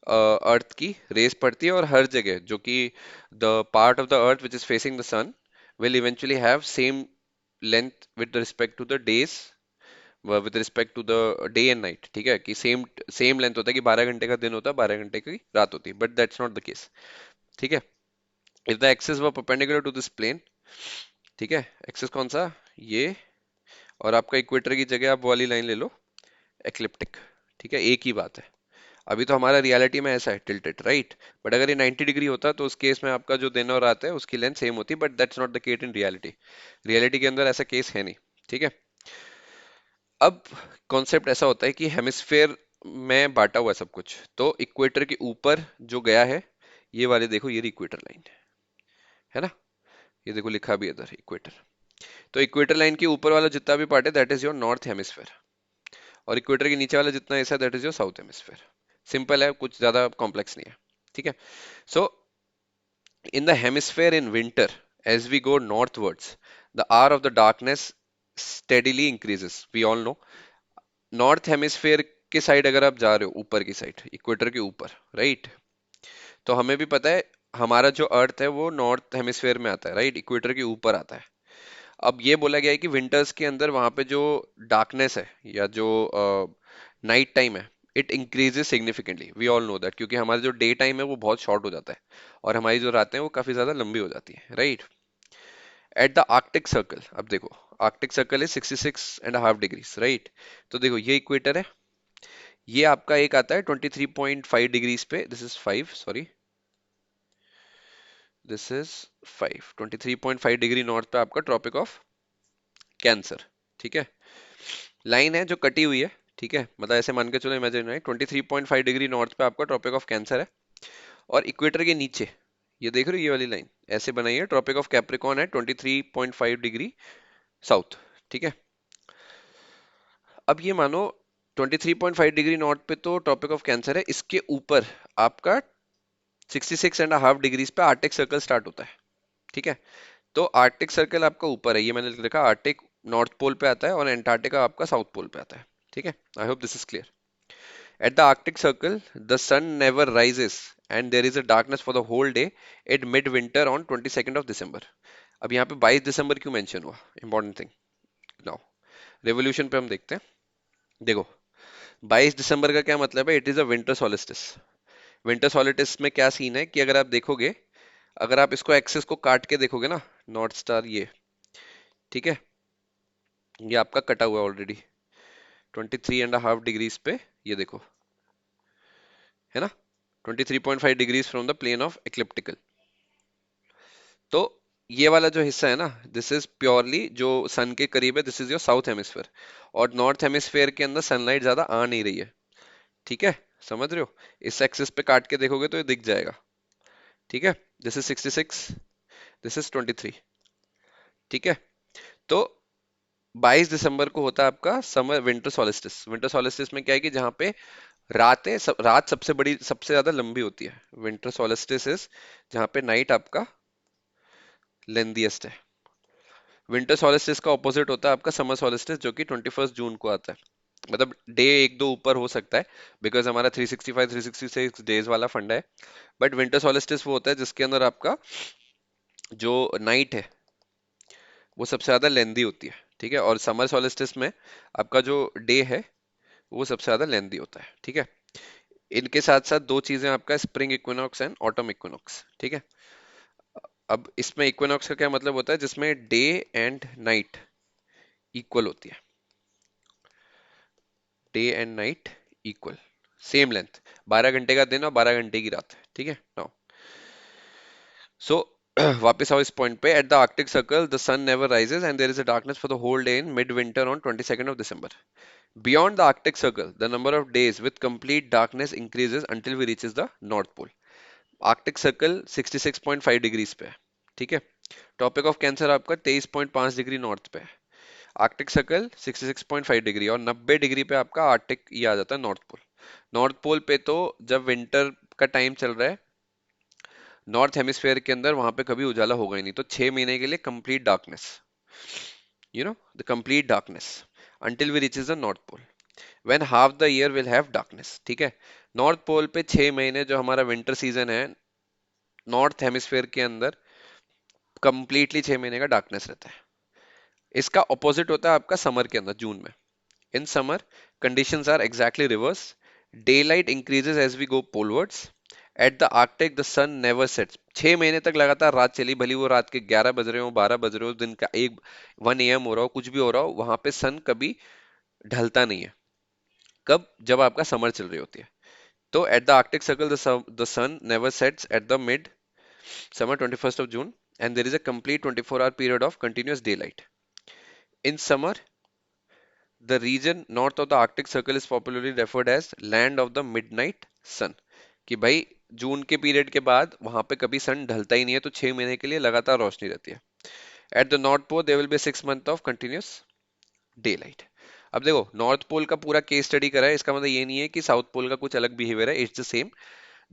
अर्थ की रेस पड़ती है, और हर जगह जो कि the part of the earth which is facing the sun will eventually have same length with respect to the days, with respect to the day and night. ठीक है, कि सेम सेम लेंथ होता है, कि 12 घंटे का दिन होता है, 12 घंटे की रात होती है, but that's not the case. ठीक है, if the axis were perpendicular to this plane, ठीक है, एक्सिस कौन सा, ये, और आपका इक्वेटर की जगह आप वो वाली लाइन ले लो, एक्लिप्टिक। ठीक है, एक ही बात है। अभी तो हमारा रियलिटी में ऐसा है, टिल्टेड, राइट, बट अगर ये 90 डिग्री होता तो उस केस में आपका जो दिन और रात है उसकी लेंथ सेम होती, but that's not the case in reality. Reality के अंदर ऐसा केस है नहीं। ठीक है, अब कॉन्सेप्ट ऐसा होता है कि हेमिस्फेयर में बांटा हुआ है सब कुछ, तो इक्वेटर के ऊपर जो गया है, ये वाले देखो, ये इक्वेटर लाइन है ना, ये देखो लिखा भी है इधर इक्वेटर। तो इक्वेटर लाइन के ऊपर वाला जितना भी पार्ट है that is your north hemisphere, और इक्वेटर के नीचे वाला जितना हिस्सा that is your south hemisphere. Simple है, कुछ ज्यादा कॉम्प्लेक्स नहीं है। ठीक है, so in the hemisphere in winter, as we go northwards, the hour of the darkness steadily increases, we all know। North hemisphere के साइड अगर आप जा रहे हो, ऊपर की साइड, इक्वेटर के ऊपर, राइट, तो हमें भी पता है हमारा जो अर्थ है वो नॉर्थ हेमिस्फेयर में आता है, राइट, इक्वेटर के ऊपर आता है। अब ये बोला गया है कि विंटर्स के अंदर वहां पे जो डार्कनेस है, या जो नाइट टाइम है, it increases significantly, we all know that, क्योंकि हमारा जो डे टाइम है वो बहुत शॉर्ट हो जाता है, और हमारी जो रातें हैं वो काफी ज्यादा लंबी हो जाती है, right. Eight the arctic circle, अब देखो, Arctic circle is 66.5 degrees, right. तो देखो ये इक्वेटर है, ये आपका एक आता है 23.5 डिग्रीज पे, this is 5, sorry, this is 5, 23.5 degree north पे आपका ट्रॉपिक ऑफ कैंसर। ठीक है, लाइन है जो कटी हुई है, ठीक है, मतलब ऐसे मान के चलो, इमेजिन है 23.5 डिग्री नॉर्थ पे आपका ट्रॉपिक ऑफ कैंसर है, और इक्वेटर के नीचे ये देख रहे हो, ये वाली लाइन ऐसे बनाई है, ट्रॉपिक ऑफ कैप्रिकॉर्न है 23.5 डिग्री साउथ। ठीक है, अब ये मानो 23.5 डिग्री नॉर्थ पे तो ट्रॉपिक ऑफ कैंसर है, इसके ऊपर आपका 66.5 डिग्रीज पे आर्टिक सर्कल स्टार्ट होता है। ठीक है, तो आर्टिक सर्कल आपका ऊपर है, ये मैंने लिखा, आर्टिक नॉर्थ पोल पे आता है, और एंटार्क्टिका आपका साउथ पोल पे आता है। ठीक है, I hope this is clear. At the arctic circle the sun never rises and there is a darkness for the whole day at mid winter on 22nd of December. अब यहाँ पे 22 दिसंबर क्यों mention हुआ, इंपॉर्टेंट थिंग। नाउ रेवोल्यूशन पे हम देखते हैं। देखो 22 दिसंबर का क्या मतलब है, it is a winter solstice. Winter solstice में क्या सीन है कि अगर आप देखोगे, अगर आप इसको एक्सिस को काट के देखोगे ना, नॉर्थ स्टार ये, ठीक है, ये आपका कटा हुआ है ऑलरेडी 23.5 डिग्रीज पे, ये देखो, है ना, 23.5 degrees from the plane of ecliptical. तो ये वाला जो हिस्सा है ना, दिस इज प्योरली जो सन के करीब है, this is your south hemisphere. और नॉर्थ हेमिस्फेयर के अंदर सनलाइट ज्यादा आ नहीं रही है, ठीक है, समझ रहे हो। इस एक्सिस पे काट के देखोगे तो ये दिख जाएगा, ठीक है। दिस इज 66, दिस इज 23, ठीक है। तो 22 दिसंबर को होता है आपका summer winter solstice. Winter solstice में क्या है कि जहां पे रात सबसे बड़ी, सबसे ज्यादा लंबी होती है। विंटर सोलिस्टिस इज जहां पे नाइट आपका लेंथीएस्ट है। विंटर सोलिस्टिस का ऑपोजिट होता है आपका समर सोलिस्टिस, जो कि 21 जून को आता है। मतलब डे एक दो ऊपर हो सकता है, बिकॉज हमारा 365 366 डेज वाला फंडा है। बट विंटर सोलिस्टिस वो होता है जिसके अंदर आपका जो नाइट है वो सबसे ज्यादा लेंदी होती है, ठीक है। और समर सोलिस्टिस में आपका जो डे है वो सबसे ज्यादा लेंदी होता है, ठीक है। इनके साथ साथ दो चीजें आपका spring equinox and autumn equinox, ठीक है। अब इसमें इक्विनॉक्स का क्या मतलब होता है, जिसमें डे एंड नाइट इक्वल होती है, day and night equal, same length, 12 घंटे का दिन और 12 घंटे की रात, ठीक है। नाउ सो वापस आओ इस पॉइंट पे। At the arctic circle the sun never rises and there is a darkness for the whole day in mid winter on 22nd of December. Beyond the arctic circle the number of days with complete darkness increases until we reaches the north pole. Arctic circle 66.5 degrees पे है, ठीक है। Topic of cancer आपका 23.5 degree north पे है। Arctic circle 66.5 degree और 90 degree पे आपका आर्कटिक ये आ जाता है नॉर्थ पोल। नॉर्थ पोल पे तो जब विंटर का टाइम चल रहा है नॉर्थ हेमिस्फेयर के अंदर, वहां पे कभी उजाला होगा ही नहीं, तो 6 महीने के लिए complete darkness, you know, the complete darkness until we reaches the north pole when half the year will have darkness, ठीक है। नॉर्थ पोल पे 6 महीने जो हमारा विंटर सीजन है नॉर्थ हेमिस्फेयर के अंदर, कंप्लीटली 6 महीने का डार्कनेस रहता है। इसका ऑपोजिट होता है आपका समर के अंदर, जून में। In summer conditions are exactly reverse. Daylight increases as we go polwards. At the Arctic, the sun never sets. 6 महीने तक लगातार रात चली, भली वो रात के 11 बज रहे हो, 12 बज रहे हो, दिन का 1 AM हो रहा हो, कुछ भी हो रहा हो, वहां पे सन कभी ढलता नहीं है। कब? जब आपका समर चल रही होती है। तो at the arctic circle the sun never sets at the mid summer 21st of June and there is a complete 24-hour period of continuous daylight. In summer, the region north of the Arctic Circle is popularly referred as land of the midnight sun. कि भाई जून के period के बाद वहां पे कभी सन ढलता ही नहीं है, तो 6 महीने के लिए लगातार रोशनी रहती है। At the north pole there will be 6 month of continuous daylight. अब देखो नॉर्थ पोल का पूरा केस स्टडी करा है, इसका मतलब ये नहीं है कि साउथ पोल का कुछ अलग बिहेवियर है, इट्स द सेम।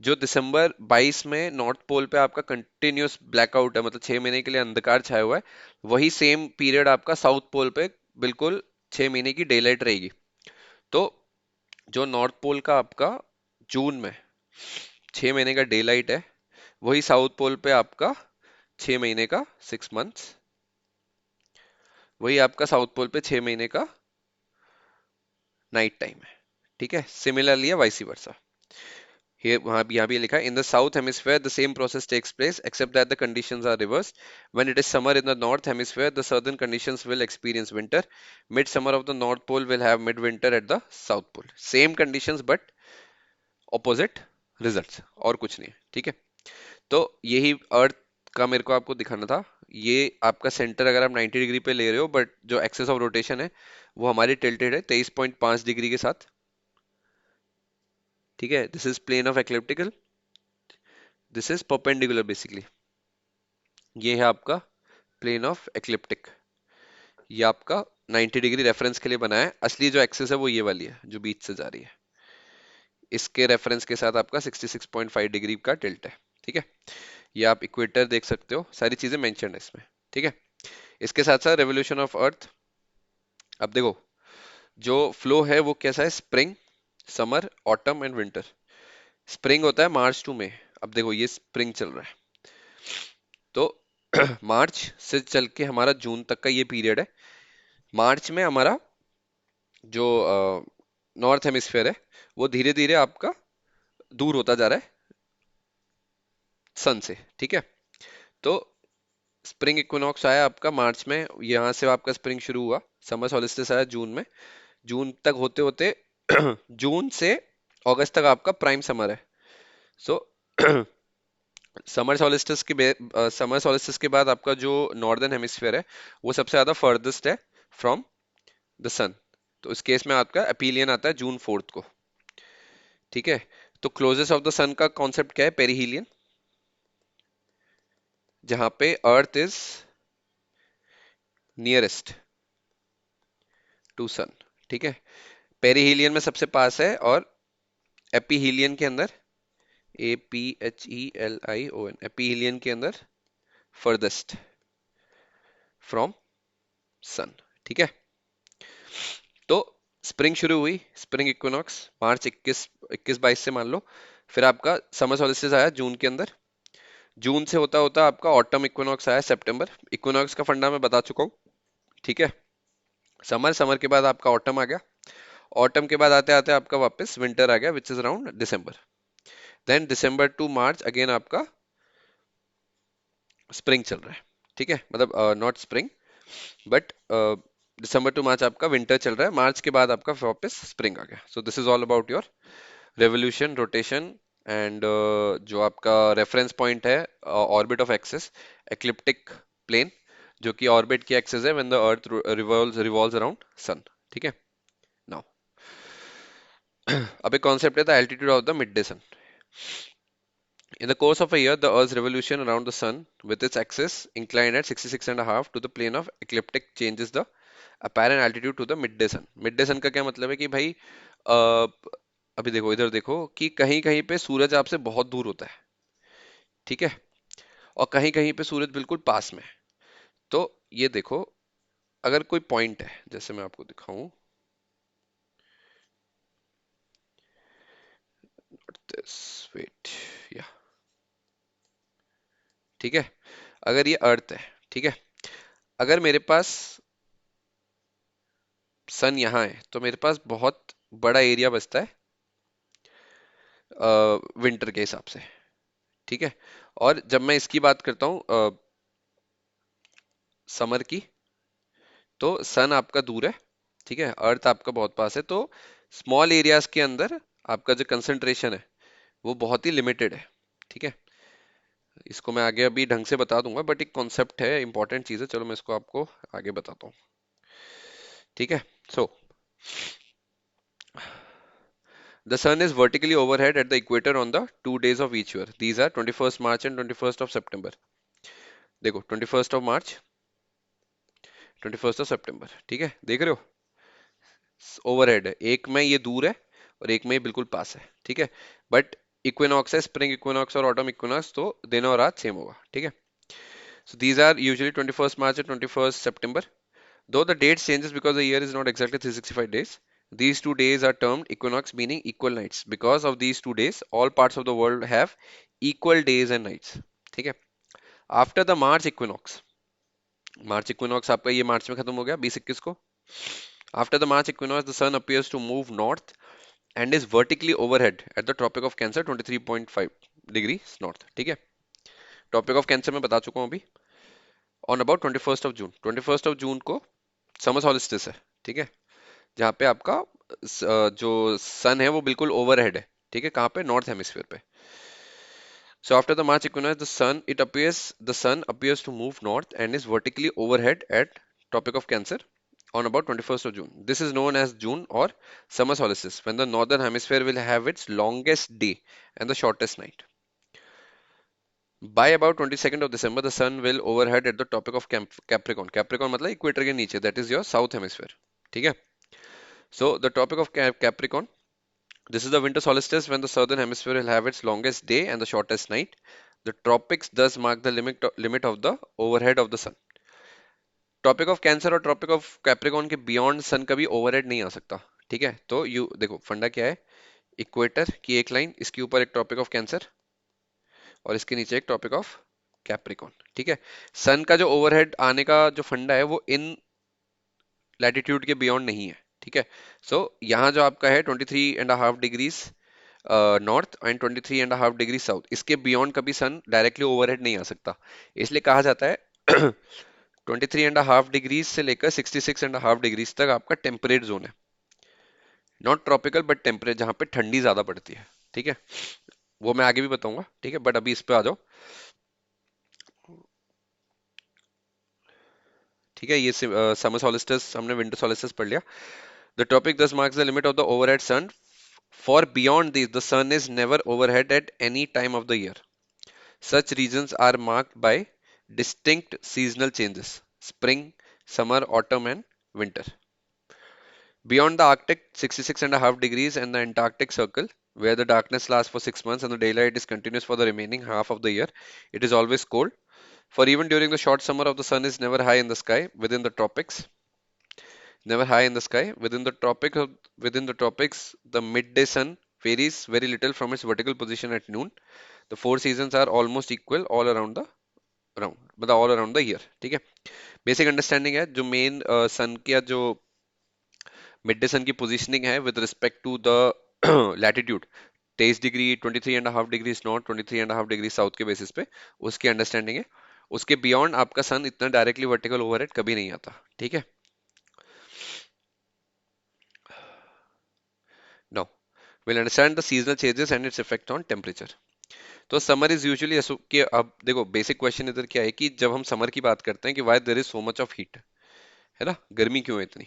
जो दिसंबर 22 में नॉर्थ पोल पे आपका कंटिन्यूस ब्लैकआउट है, मतलब 6 महीने के लिए अंधकार छाया हुआ है, वही सेम पीरियड आपका साउथ पोल पे बिल्कुल 6 महीने की डे लाइट रहेगी। तो जो नॉर्थ पोल का आपका जून में 6 महीने का डे लाइट है, वही साउथ पोल पे आपका 6 महीने का 6 मंथ्स, वही आपका साउथ पोल पे 6 महीने का नाइट टाइम है, ठीक है। सिमिलरली है वाइस वर्सा। Here, वहाँ भी यहाँ भी लिखा है, in the south hemisphere the same process takes place except that the conditions are reversed. When it is summer in the north hemisphere, the southern conditions will experience winter. Midsummer of the north pole will have midwinter at the south pole. Same conditions but opposite results, और कुछ नहीं है, ठीक है। तो यही अर्थ का मेरे को आपको दिखाना था। ये आपका सेंटर अगर आप 90 डिग्री पे ले रहे हो, बट जो एक्सेस ऑफ रोटेशन है वो हमारी टिल्टेड है 23.5 डिग्री के साथ, ठीक है। This is plane of ecliptical, this is perpendicular basically. ये है आपका प्लेन ऑफ एक्लिप्टिक, ये आपका 90 डिग्री रेफरेंस के लिए बनाया है। असली जो एक्सिस है वो ये वाली है जो बीच से जा रही है, इसके रेफरेंस के साथ आपका 66.5 डिग्री का टिल्ट है, ठीक है। ये आप इक्वेटर देख सकते हो, सारी चीजें मेंशन है इसमें, ठीक है। इसके साथ साथ रेवोल्यूशन ऑफ अर्थ। अब देखो जो फ्लो है वो कैसा है, spring summer, autumn and winter. Spring होता है मार्च टू मई। अब देखो ये स्प्रिंग चल रहा है, तो मार्च से चल के हमारा जून तक का ये पीरियड है। मार्च में हमारा जो नॉर्थ हेमिस्फेयर है वो धीरे धीरे आपका दूर होता जा रहा है सन से, ठीक है। तो स्प्रिंग इक्विनॉक्स आया आपका मार्च में, यहाँ से आपका स्प्रिंग शुरू हुआ। समर सॉलिस्टिस आया जून में, जून तक होते होते जून से अगस्त तक आपका प्राइम समर है। सो समर सॉलिस्टिस के बाद आपका जो नॉर्दर्न हेमिस्फीयर है वो सबसे ज्यादा फर्देस्ट है फ्रॉम द सन। तो इस केस में आपका अपीलियन आता है जून 4 को, ठीक है। तो क्लोजेस्ट ऑफ द सन का कॉन्सेप्ट क्या है? पेरिहीलियन, जहां पे अर्थ इज नियरेस्ट टू सन, ठीक है। पेरिहीलियन में सबसे पास है, और एपीहीलियन के अंदर, APHELION, एपीहीलियन के अंदर फर्देस्ट फ्रॉम सन, ठीक है। तो स्प्रिंग शुरू हुई, स्प्रिंग इक्विनॉक्स मार्च 21-22 से मान लो। फिर आपका समर सॉलिस्टिस आया जून के अंदर, जून से होता होता आपका ऑटम इक्विनॉक्स आया सितंबर। इक्विनॉक्स का फंडा मैं बता चुका हूँ, ठीक है। समर, समर के बाद आपका ऑटम आ गया, ऑटम के बाद आते आते आपका वापस विंटर आ गया, which is around December. Then December to March again आपका स्प्रिंग चल रहा है, ठीक है। मतलब not spring but December to March आपका विंटर चल रहा है, मार्च के बाद आपका वापस स्प्रिंग आ गया। So this is all about your revolution, rotation and जो आपका रेफरेंस पॉइंट है orbit of axis, ecliptic plane, जो कि ऑर्बिट की एक्सिस है when the earth revolves around sun, ठीक है। नाउ अब एक कॉन्सेप्ट है the altitude of the mid day sun. In the course of a year, the Earth's revolution around the Sun, with its axis inclined at 66.5 to the plane of ecliptic, changes the apparent altitude to the midday sun. Midday sun का क्या मतलब है कि भाई अ, अभी देखो इधर देखो कि कहीं कहीं पे सूरज आपसे बहुत दूर होता है, ठीक है, और कहीं कहीं पे सूरज बिल्कुल पास में है। तो ये देखो, अगर कोई पॉइंट है, जैसे मैं आपको दिखाऊं दिस, वेट, या, ठीक है। अगर ये अर्थ है, ठीक है, अगर मेरे पास सन यहाँ है तो मेरे पास बहुत बड़ा एरिया बचता है विंटर के हिसाब से, ठीक है। और जब मैं इसकी बात करता हूँ समर की, तो सन आपका दूर है, ठीक है, अर्थ आपका बहुत पास है। तो स्मॉल एरियाज के अंदर आपका जो कंसंट्रेशन है वो बहुत ही लिमिटेड है, ठीक है। इसको मैं आगे अभी ढंग से बता दूंगा, बट एक कॉन्सेप्ट है, इंपॉर्टेंट चीज है, चलो मैं इसको आपको आगे बताता हूँ, ठीक है। सो the sun is vertically overhead at the equator on the 2 days of each year. These are 21st March and 21st of September. देखो 21st of March, 21st of सितंबर, ठीक है, देख रहे हो ओवरहेड है, एक में ये दूर है और एक में ये बिल्कुल पास है, ठीक है। बट इक्विनॉक्स है, स्प्रिंग इक्विनॉक्स और ऑटम इक्विनॉक्स, तो दिन और रात सेम होगा, ठीक है। So these are usually 21st March and 21st September. Though the date changes because the year is not exactly 365 days, these 2 days are termed equinox, meaning equal nights. Because of these 2 days, all parts of the world have equal days and nights. ठीक है। After the March equinox, March equinox आपका ये मार्च में खत्म हो गया 20-21 को। After the March equinox, the sun appears to move north and is vertically overhead at the Tropic of Cancer 23.5 degrees north, ठीक है। Tropic of Cancer में बता चुका हूँ अभी। On about 21st of June, 21st of June को summer solstice है, ठीक है, जहाँ पे आपका जो सन है वो बिल्कुल ओवरहेड है, ठीक है, कहाँ पे? नॉर्थ हेमिस्फीयर पे। So after the March equinox, the sun appears to move north and is vertically overhead at Tropic of Cancer on about 21st of June. This is known as June or summer solstice, when the northern hemisphere will have its longest day and the shortest night. By about 22nd of December, the sun will overhead at the Tropic of Capricorn. Capricorn मतलब equator के नीचे, that is your south hemisphere, ठीक है। So the Tropic of Capricorn, this is the winter solstice when the southern hemisphere will have its longest day and the shortest night. The tropics thus mark the limit of the overhead of the sun. Tropic of cancer और tropic of capricorn के beyond sun कभी overhead नहीं आ सकता, ठीक है, तो you देखो फंडा क्या है, इक्वेटर की एक लाइन, इसके ऊपर एक टॉपिक ऑफ कैंसर और इसके नीचे एक टॉपिक ऑफ कैप्रिकॉन। ठीक है, सन का जो ओवरहेड आने का जो फंडा है वो इन लैटिट्यूड के बियॉन्ड नहीं है। ठीक है, सो यहाँ जो आपका है 23.5 degrees north and 23.5 degree south, इसके बियॉन्ड कभी सन डायरेक्टली ओवरहेड नहीं आ सकता। इसलिए कहा जाता है 23.5 डिग्रीज से लेकर 66.5 डिग्रीज तक आपका टेम्परेट जोन है, नॉट ट्रॉपिकल बट टेम्परेट, जहां पे ठंडी ज्यादा पड़ती है। ठीक है, वो मैं आगे भी बताऊंगा। ठीक है, बट अभी इस पे आ जाओ। ठीक है, ये समर सोलिस्टिस हमने विंटर सोलिस्टिस पढ़ लिया। The topic thus marks the limit of the overhead sun, for beyond this the sun is never overhead at any time of the year. Such regions are marked by distinct seasonal changes: spring, summer, autumn, and winter. Beyond the Arctic, 66.5 degrees and the Antarctic Circle, where the darkness lasts for 6 months and the daylight is continuous for the remaining half of the year, it is always cold. For even during the short summer of the sun is never high in the sky. Within the tropics, never high in the sky. Within the tropics, the midday sun varies very little from its vertical position at noon. The four seasons are almost equal all around the round, मतलब all around the year. ठीक है, basic understanding है जो main सन का जो mid day सन की positioning है with respect to the latitude, 23 degree 23.5 degree north, 23.5 degree south के बेसिस पे उसकी अंडरस्टैंडिंग है। उसके बियॉन्ड आपका सन इतना डायरेक्टली वर्टिकल ओवरहेड कभी नहीं आता। ठीक है, now will understand the seasonal changes and its effect on temperature. तो समर इज यूजुअली कि अब देखो बेसिक क्वेश्चन इधर क्या है कि जब हम समर की बात करते हैं कि why there is so much of heat, है ना, गर्मी क्यों है इतनी,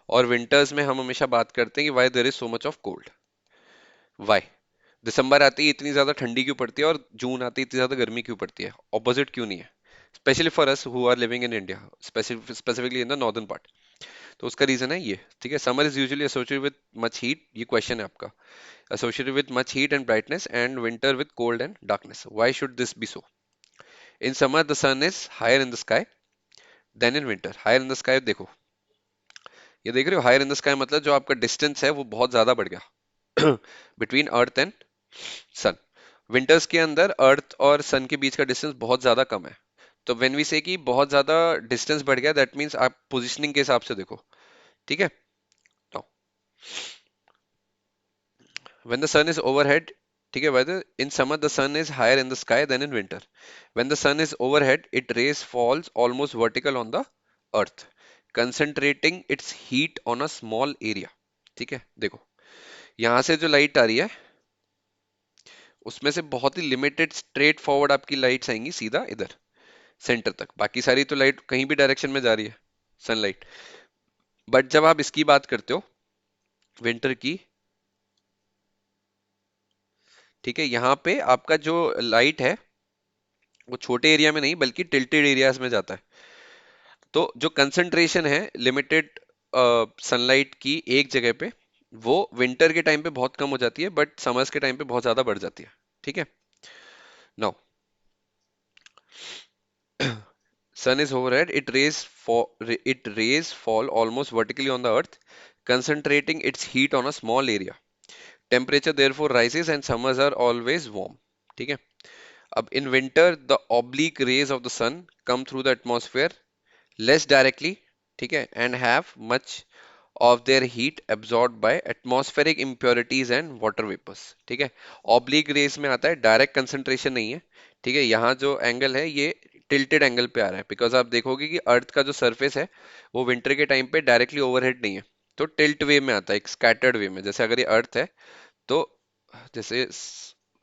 और विंटर्स में हम हमेशा बात करते हैं कि why there is so much of cold. Why December आती है इतनी ज्यादा ठंडी क्यों पड़ती है और जून आती है इतनी ज्यादा गर्मी क्यों पड़ती है, ऑपोजिट क्यों नहीं है, specially for us who are living in India, specifically in the northern part. तो उसका रीजन है ये। ठीक है, summer is usually associated with much heat, ये क्वेश्चन है आपका, associated with much heat and brightness, and winter with cold and darkness. Why should this be so? In summer the sun is higher in the sky than in winter. Higher in the sky देखो, ये देख रहे हो, higher in the sky मतलब जो आपका distance है वो बहुत ज्यादा बढ़ गया between earth and sun. Winters के अंदर अर्थ और सन के बीच का डिस्टेंस बहुत ज्यादा कम है। तो व्हेन वी से कि बहुत ज्यादा डिस्टेंस बढ़ गया, दैट मींस आप पोजीशनिंग के हिसाब से देखो। ठीक है, तो when the sun is overhead, ठीक है, whether in summer the sun is higher in the sky than in winter. When the sun is overhead, its rays falls almost vertical on the earth, concentrating its heat on a small area. ठीक है, देखो यहां से जो light आ रही है उसमें से बहुत ही लिमिटेड स्ट्रेट फॉरवर्ड आपकी लाइट्स आएंगी सीधा इधर सेंटर तक, बाकी सारी तो लाइट कहीं भी डायरेक्शन में जा रही है, सनलाइट। बट जब आप इसकी बात करते हो विंटर की, ठीक है, यहाँ पे आपका जो लाइट है वो छोटे एरिया में नहीं बल्कि टिल्टेड एरियाज में जाता है। तो जो कंसंट्रेशन है लिमिटेड सनलाइट की एक जगह पे, वो विंटर के टाइम पे बहुत कम हो जाती है बट समर्स के टाइम पे बहुत ज्यादा बढ़ जाती है। ठीक है, now sun is overhead, it rays fall almost vertically on the earth, concentrating its heat on a small area. Temperature therefore rises and summers are always warm. ठीक है, अब in winter the oblique rays of the sun come through the atmosphere less directly, ठीक है, and have much of their heat absorbed by atmospheric impurities and water vapors. ठीक है, oblique rays में आता है, डायरेक्ट कंसंट्रेशन नहीं है। ठीक है, यहाँ जो एंगल है ये टिल्टेड एंगल पे आ रहा है, बिकॉज आप देखोगे कि अर्थ का जो सरफेस है वो विंटर के टाइम पे डायरेक्टली ओवरहेड नहीं है, तो टिल्ट वे में आता है, एक स्कैटर्ड वे में। जैसे अगर ये अर्थ है तो जैसे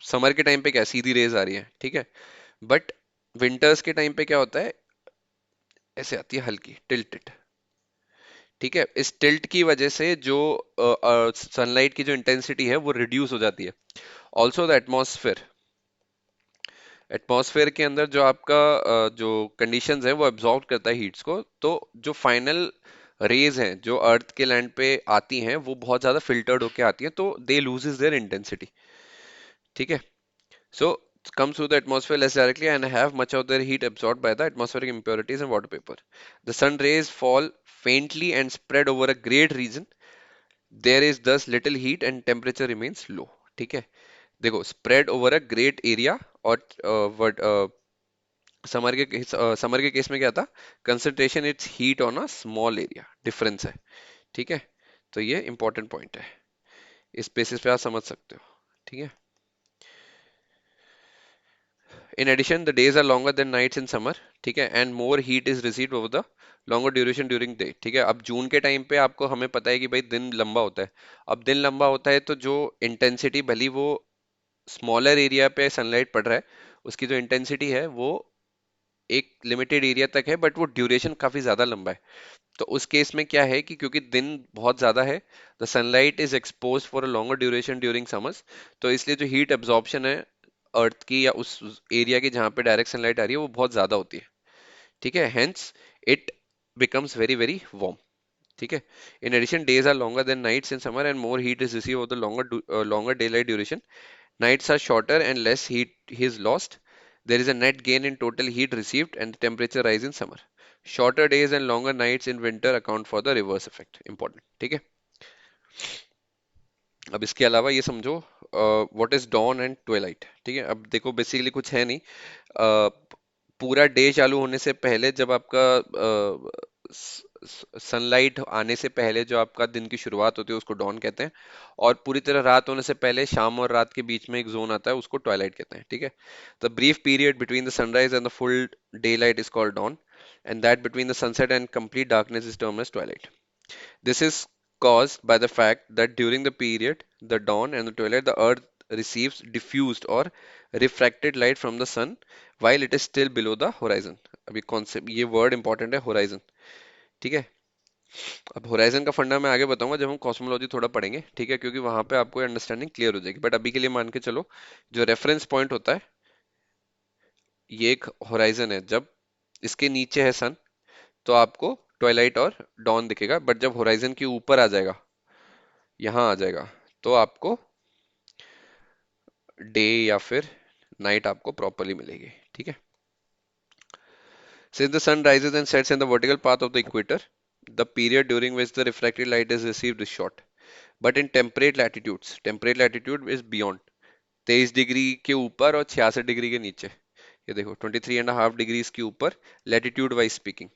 समर के टाइम पे क्या सीधी रेज आ रही है, ठीक है, बट विंटर्स के टाइम पे क्या होता है, ऐसे आती है हल्की टिल्टेड। ठीक है, इस टिल्ट की वजह से जो सनलाइट की जो इंटेंसिटी है वो रिड्यूस हो जाती है। ऑल्सो द एटमॉस्फेयर, एटमॉस्फेयर के अंदर जो आपका जो कंडीशंस है वो एब्जॉर्ब करता है हीट्स को, तो जो फाइनल रेज हैं जो अर्थ के लैंड पे आती हैं वो बहुत ज्यादा फिल्टर्ड होके आती हैं, तो दे लूजेस देयर इंटेंसिटी। ठीक है, so comes through the atmosphere less directly and have much of their heat absorbed by the atmospheric impurities and water vapor. The sun rays fall faintly and spread over a great region there is thus little heat and temperature remains low. ठीक है, देखो spread over a great area, और summer के case में क्या था, concentration its heat on a small area, difference है। ठीक है, तो ये इंपॉर्टेंट पॉइंट है, इस बेसिस पे आप समझ सकते हो। ठीक है, in addition the days are longer than nights in summer. ठीक है, and more heat is received over the longer duration during day. ठीक है, अब जून के टाइम पे आपको हमें पता है कि भाई दिन लंबा होता है। अब दिन लंबा होता है तो जो इंटेंसिटी, भली वो स्मॉलर एरिया पे सनलाइट पड़ रहा है, उसकी जो इंटेंसिटी है वो एक लिमिटेड एरिया तक है, बट वो ड्यूरेशन काफी ज्यादा लंबा है। तो उस केस में क्या है कि क्योंकि दिन बहुत ज्यादा है, the sunlight is expose for a longer duration during summers, तो इसलिए जो हीट एब्जॉर्प्शन है अर्थ की या उस एरिया की जहां पे डायरेक्ट सनलाइट आ रही है वो बहुत ज्यादा होती है। ठीक है, hence it becomes very very warm. ठीक है, in addition days are longer than nights in summer and more heat is receive of the longer day light duration. Nights are shorter and less heat is lost. There is a net gain in total heat received and the temperature rise in summer. Shorter days and longer nights in winter account for the reverse effect. Important. ठीक है, अब इसके अलावा ये समझो what is dawn and twilight. ठीक है, अब देखो बेसिकली कुछ है नहीं। अ, पूरा डे चालू होने से पहले, जब आपका सनलाइट आने से पहले जो आपका दिन की शुरुआत होती है उसको डॉन कहते हैं, और पूरी तरह रात होने से पहले शाम और रात के बीच में एक जोन आता है उसको ट्वाइलाइट कहते हैं। ठीक है, the brief period between the sunrise and the full day light is called dawn, and that between the sunset and complete darkness is termed as twilight. This is caused by the fact that during the period, the dawn and the twilight, the earth receives diffused or refracted light from the sun while it is still below the horizon. अभी concept, ये word important है, horizon. ठीक है, अब horizon का फंडा मैं आगे बताऊंगा जब हम कॉस्मोलॉजी थोड़ा पढ़ेंगे। ठीक है, क्योंकि वहां पे आपको अंडरस्टैंडिंग क्लियर हो जाएगी, बट अभी के लिए मान के चलो जो रेफरेंस पॉइंट होता है ये एक होराइजन है। जब इसके नीचे है सन तो आपको ट्वाइलाइट और डॉन दिखेगा, बट जब होराइजन के ऊपर आ जाएगा, यहाँ आ जाएगा, तो आपको डे या फिर नाइट आपको प्रॉपरली मिलेगी। ठीक है, since the sun rises and sets in the vertical path of the equator, the period during which the refracted light is received is short, but in temperate latitude is beyond 23 degree के ऊपर और 66 degree के नीचे। ये देखो 23.5 degrees के ऊपर, latitude wise speaking,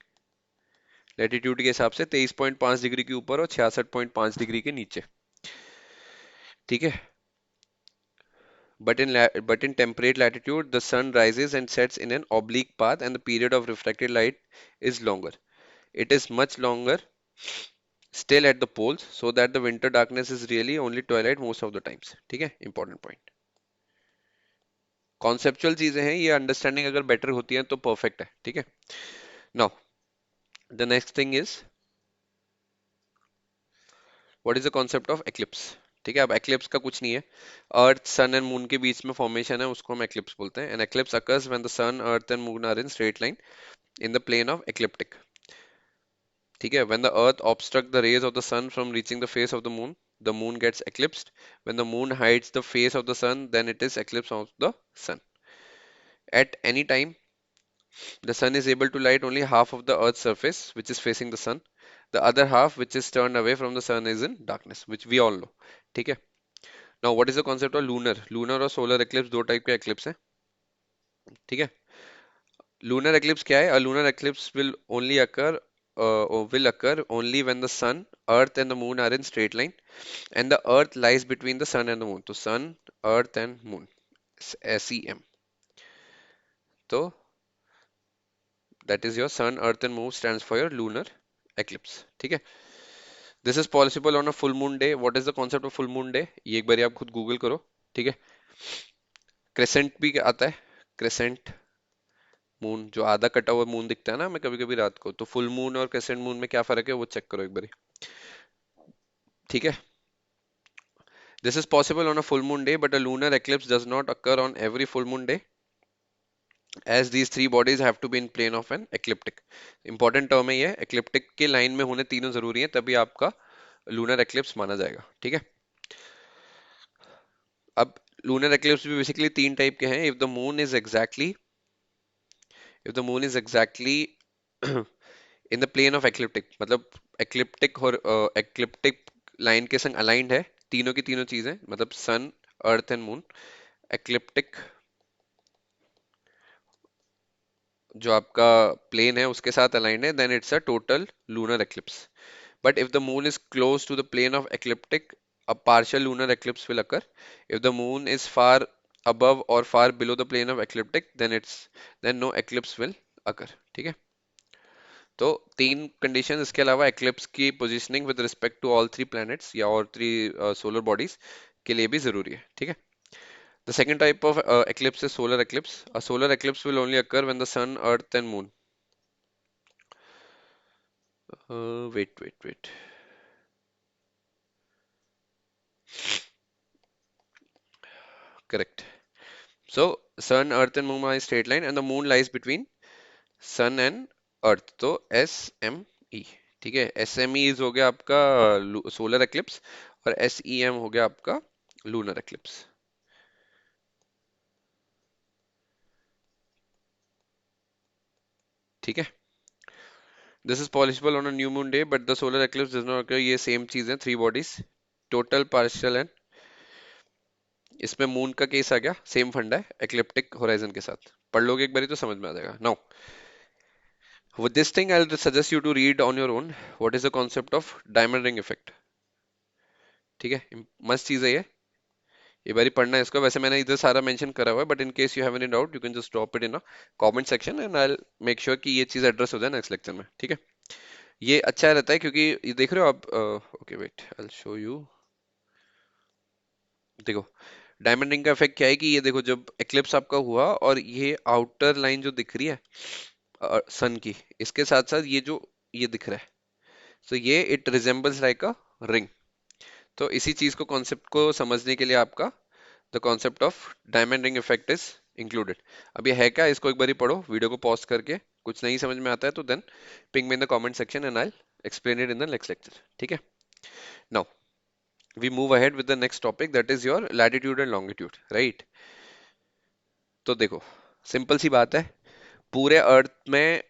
latitude के हिसाब से 23.5 डिग्री के ऊपर और 66.5 डिग्री के नीचे। ठीक है, but in temperate latitude, the sun rises and sets in an oblique path, and the period of refracted light is longer. It is much longer still at the poles, so that the winter darkness is really only twilight most of the times. ठीक है, important point. Conceptual चीजें हैं, ये understanding अगर better होती है तो perfect है। ठीक है, now the next thing is what is the concept of eclipse. ठीक है, अब एक्लिप्स का कुछ नहीं है, अर्थ सन एंड मून के बीच में फॉर्मेशन है, उसको हम एक्लिप्स बोलते हैं। An eclipse occurs when the sun earth and moon are in straight line in the plane of ecliptic. ठीक है, when the earth obstruct the rays of the sun from reaching the face of the moon gets eclipsed. When the moon hides the face of the sun, then it is eclipse of the sun. At any time, the sun is able to light only half of the earth's surface, which is facing the sun. The other half, which is turned away from the sun, is in darkness, which we all know. ठीक है, now what is the concept of lunar? Lunar और solar eclipse दो type के eclipse हैं। ठीक है, lunar eclipse क्या है? A lunar eclipse will occur only when the sun, earth and the moon are in straight line and the earth lies between the sun and the moon. तो sun, earth and moon, SEM. तो that is your sun, earth and moon stands for your lunar eclipse. ठीक है, this is possible on a full moon day. What is the concept of full moon day? ये एक बार आप खुद Google करो। ठीक है, क्रेसेंट भी आता है, क्रेसेंट मून, जो आधा कटा हुआ मून दिखता है ना हमें कभी कभी रात को, तो फुल मून और क्रेसेंट मून में क्या फर्क है वो चेक करो एक बार। ठीक है, this is possible on a full moon day, but a lunar eclipse does not occur on every full moon day, as these three bodies have to be in plane of an ecliptic. Important term है ये, ecliptic के line में होने तीनों जरूरी है, तभी आपका lunar eclipse माना जाएगा। ठीक है, अब lunar eclipse भी बेसिकली तीन टाइप के हैं। if the moon is exactly in the plane of ecliptic, मतलब ecliptic और ecliptic लाइन के संग अलाइंड है, तीनों की तीनों चीजें मतलब sun, earth and moon, ecliptic जो आपका प्लेन है उसके साथ अलाइंड है, then it's a total lunar eclipse. But if the moon is close to the plane of ecliptic, a partial lunar eclipse will occur. If the moon is far above or far below the plane of ecliptic, then no eclipse will occur. ठीक है. तो तीन condition इसके अलावा eclipse की positioning with respect to all three planets या और three solar bodies के लिए भी जरूरी है. ठीक है. The second type of eclipse is solar eclipse. A solar eclipse will only occur when the sun, earth and moon. Wait. Correct. So sun, earth and moon are in straight line and the moon lies between sun and earth. तो S M E. ठीक है. S M E हो गया आपका solar eclipse और S E M हो गया आपका लूनर एक्लिप्स. ठीक है. This is possible on a new moon day but the solar eclipse does not occur. ये सेम चीज है, three bodies total partial and इसमें मून का केस आ गया, सेम फंडा है एक्लिप्टिक होराइजन के साथ. पढ़ लोगे एक बारी तो समझ में आ जाएगा. Now with this thing I'll suggest you to read on your own what is the concept of diamond ring effect. ठीक है. मस्त चीज है ये बारी पढ़ना है इसको. वैसे मैंने इधर सारा मेंशन करा हुआ है but in case you have any doubt you can just drop it in a comment section and I will make sure कि ये चीज एड्रेस हो जाए नेक्स्ट लेक्चर में. ठीक है. ये अच्छा रहता है क्योंकि ये देख रहे हो आप. Okay wait I will show you. देखो डायमंड रिंग का इफेक्ट क्या है कि ये देखो जब एक्लिप्स आपका हुआ और ये आउटर लाइन जो दिख रही है सन की, इसके साथ साथ ये जो ये दिख रहा है, तो ये it resembles like a ring. तो इसी चीज को कॉन्सेप्ट को समझने के लिए आपका the concept of diamond ring effect is included. अब ये है क्या, इसको एक बारी पढ़ो वीडियो को पॉज करके. कुछ नहीं समझ में आता है तो then ping me in the comment section and I explain it in the next lecture. ठीक है. Now we move ahead with the next topic that is your latitude and longitude. Right. तो देखो सिंपल सी बात है, पूरे अर्थ में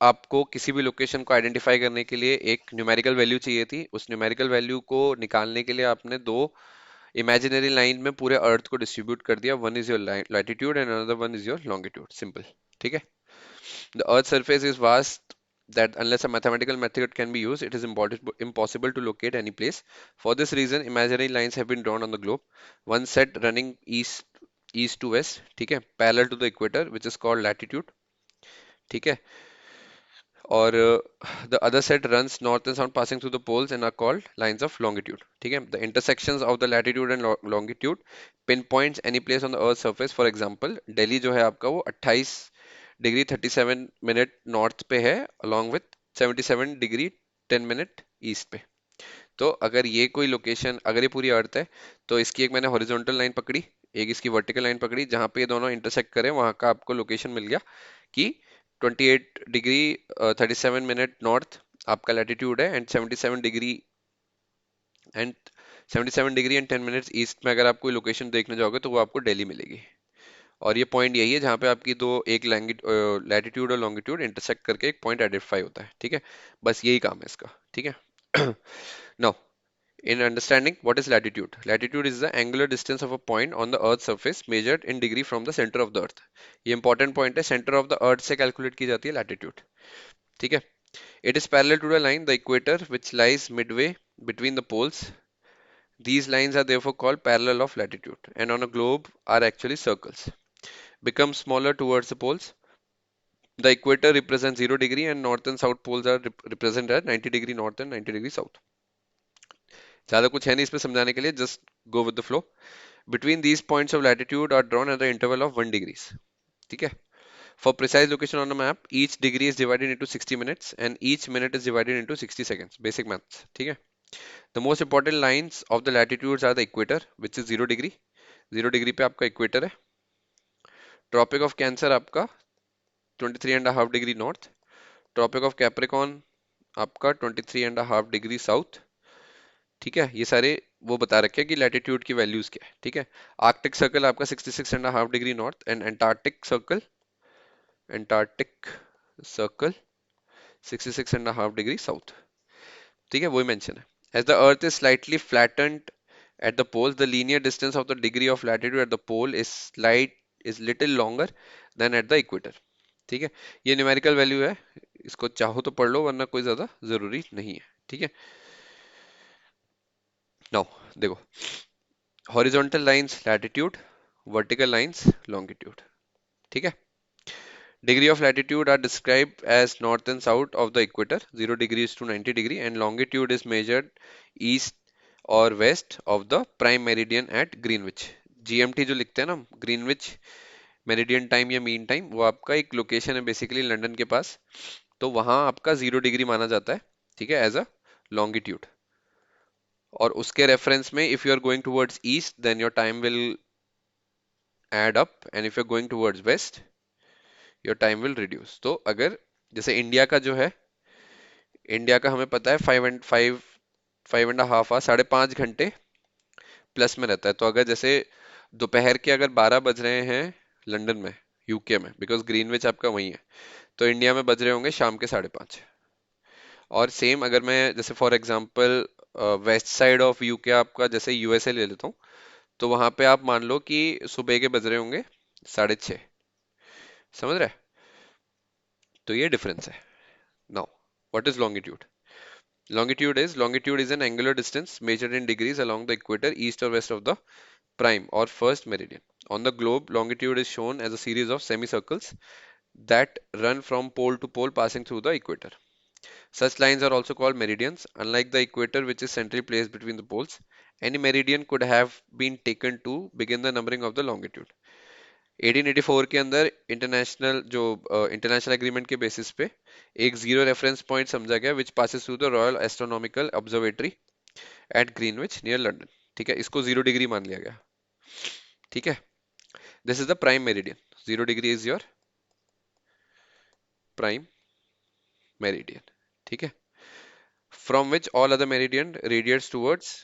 आपको किसी भी लोकेशन को आइडेंटिफाई करने के लिए एक न्यूमेरिकल वैल्यू चाहिए थी. उस न्यूमेरिकल वैल्यू को निकालने के लिए आपने दो इमेजिनरी लाइन में पूरे अर्थ को डिस्ट्रीब्यूट कर दिया. One is your latitude and another one is your longitude. Simple. ठीक है. The earth surface is vast that unless a mathematical method can be used, it is impossible to locate any place. For this reason, imaginary lines have been drawn on the globe. One set running east to west, ठीक है, parallel to the equator, which is called latitude. ठीक है. और the other set runs north and south passing through the poles and are called lines of longitude. ठीक है. The intersections of the latitude and longitude pinpoints any place on the earth's surface. For example, Delhi जो है आपका वो 28 degree 37 minute north पे है along with 77 degree 10 minute east पे. तो अगर ये कोई लोकेशन, अगर ये पूरी अर्थ है तो इसकी एक मैंने हॉरिजॉन्टल लाइन पकड़ी, एक इसकी वर्टिकल लाइन पकड़ी, जहां पे ये दोनों इंटरसेक्ट करें वहां का आपको लोकेशन मिल गया कि 28 डिग्री 37 मिनट नॉर्थ आपका लैटिट्यूड है and 77 degree and 10 minutes east में अगर आप कोई लोकेशन देखने जाओगे तो वो आपको दिल्ली मिलेगी. और ये पॉइंट यही है जहां पे आपकी दो एक लैटिट्यूड और लॉन्गिट्यूड इंटरसेक्ट करके एक पॉइंट आइडेंटिफाई होता है. ठीक है. बस यही काम है इसका. ठीक है. Now in understanding what is latitude, latitude is the angular distance of a point on the earth's surface measured in degree from the center of the earth. ये important point है, center of the earth से calculate की जाती है latitude. ठीक है. It is parallel to the line the equator which lies midway between the poles. These lines are therefore called parallel of latitude and on a globe are actually circles. Become smaller towards the poles. The equator represents 0 degree and north and south poles are represented at 90 degree north and 90 degree south. ज्यादा कुछ है नहीं इसमें समझाने के लिए, just go with the flow. Between these points of latitude are drawn at the interval of 1 degrees. ठीक है. For precise location on the map each degree is divided into 60 minutes and each minute is divided into 60 seconds. Basic maths. ठीक है. The most important lines of the latitudes are the equator which is 0 degree. 0 degree पे आपका equator है. Tropic of cancer आपका 23.5 degree north. Tropic of capricorn आपका 23.5 degree south. ठीक है. ये सारे वो बता रखे हैं कि लैटिट्यूड की वैल्यूज क्या है. ठीक है. आर्कटिक सर्कल आपका 66.5 degree north and Antarctic circle 66.5 degree south. ठीक है. वही मेंशन है. As the earth is slightly flattened at the poles, the linear distance of the degree of latitude at the pole is little longer than at the equator. ठीक है, ये numerical value है, इसको चाहो तो पढ़ लो वरना कोई ज्यादा जरूरी नहीं है। ठीक है, नाउ देखो, horizontal lines latitude, vertical lines longitude. ठीक है, degree of latitude are described as north and south of the equator, 0 degrees to 90 degree, and longitude is measured east और west of the prime meridian at Greenwich. GMT जो लिखते हैं ना Greenwich meridian time या mean time, वो आपका एक location है बेसिकली लंदन के पास, तो वहां आपका 0 डिग्री माना जाता है। ठीक है, एज अ लॉन्गिट्यूड। और उसके रेफरेंस में if you are going towards east then your time will add up, and if you are going towards west your time will reduce. तो अगर जैसे इंडिया का जो है, इंडिया का हमें पता है 5.5 आवर, 5.5 घंटे प्लस में रहता है। तो अगर जैसे दोपहर के अगर 12 बज रहे हैं लंदन में, यूके में, बिकॉज ग्रीनविच आपका वही है, तो इंडिया में बज रहे होंगे शाम के 5:30। और सेम अगर मैं जैसे for example west side of UK आपका जैसे यूएसए ले लेता हूँ, तो वहां पे आप मान लो कि सुबह के बज रहे होंगे 6:30। समझ रहे? तो ये डिफरेंस है। Now what is longitude? Longitude is an angular distance measured in degrees along the equator east or west of the prime or first meridian. On the globe, longitude is shown as a series of semicircles that run from pole to pole passing through the equator. Such lines are also called meridians. Unlike the equator, which is centrally placed between the poles, any meridian could have been taken to begin the numbering of the longitude. 1884 के अंदर international agreement के basis पे एक zero reference point समझा गया which passes through the royal astronomical observatory at Greenwich near London. ठीक है, इसको 0 डिग्री मान लिया गया। ठीक है, this is the prime meridian, 0 degree is your prime meridian. ठीक है, from which all other meridian radiates towards,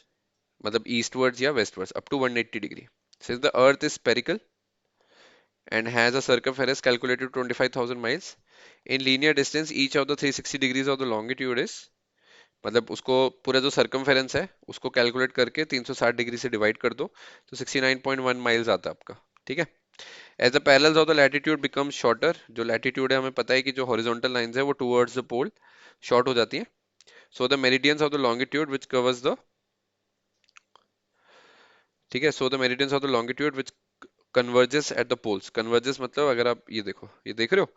मतलब ईस्टवर्ड्स या westwards up to 180 degree. Since the earth is spherical and has a circumference calculated to 25,000 miles. In linear distance, each of the 360 degrees of the longitude is, मतलब उसको पूरा जो circumference है उसको calculate करके 360 degree से divide कर दो, तो 69.1 माइल्स आता है आपका। ठीक है, as the parallels of the latitude become shorter, जो लैटिट्यूड है हमें पता है कि जो हॉरिजॉन्टल लाइंस है वो टुवर्ड्स द पोल शॉर्ट हो जाती है। So the meridians of the longitude which covers the, ठीक है, so the meridians of the longitude which converges at the poles. Converges मतलब अगर आप ये देखो, ये देख रहे हो,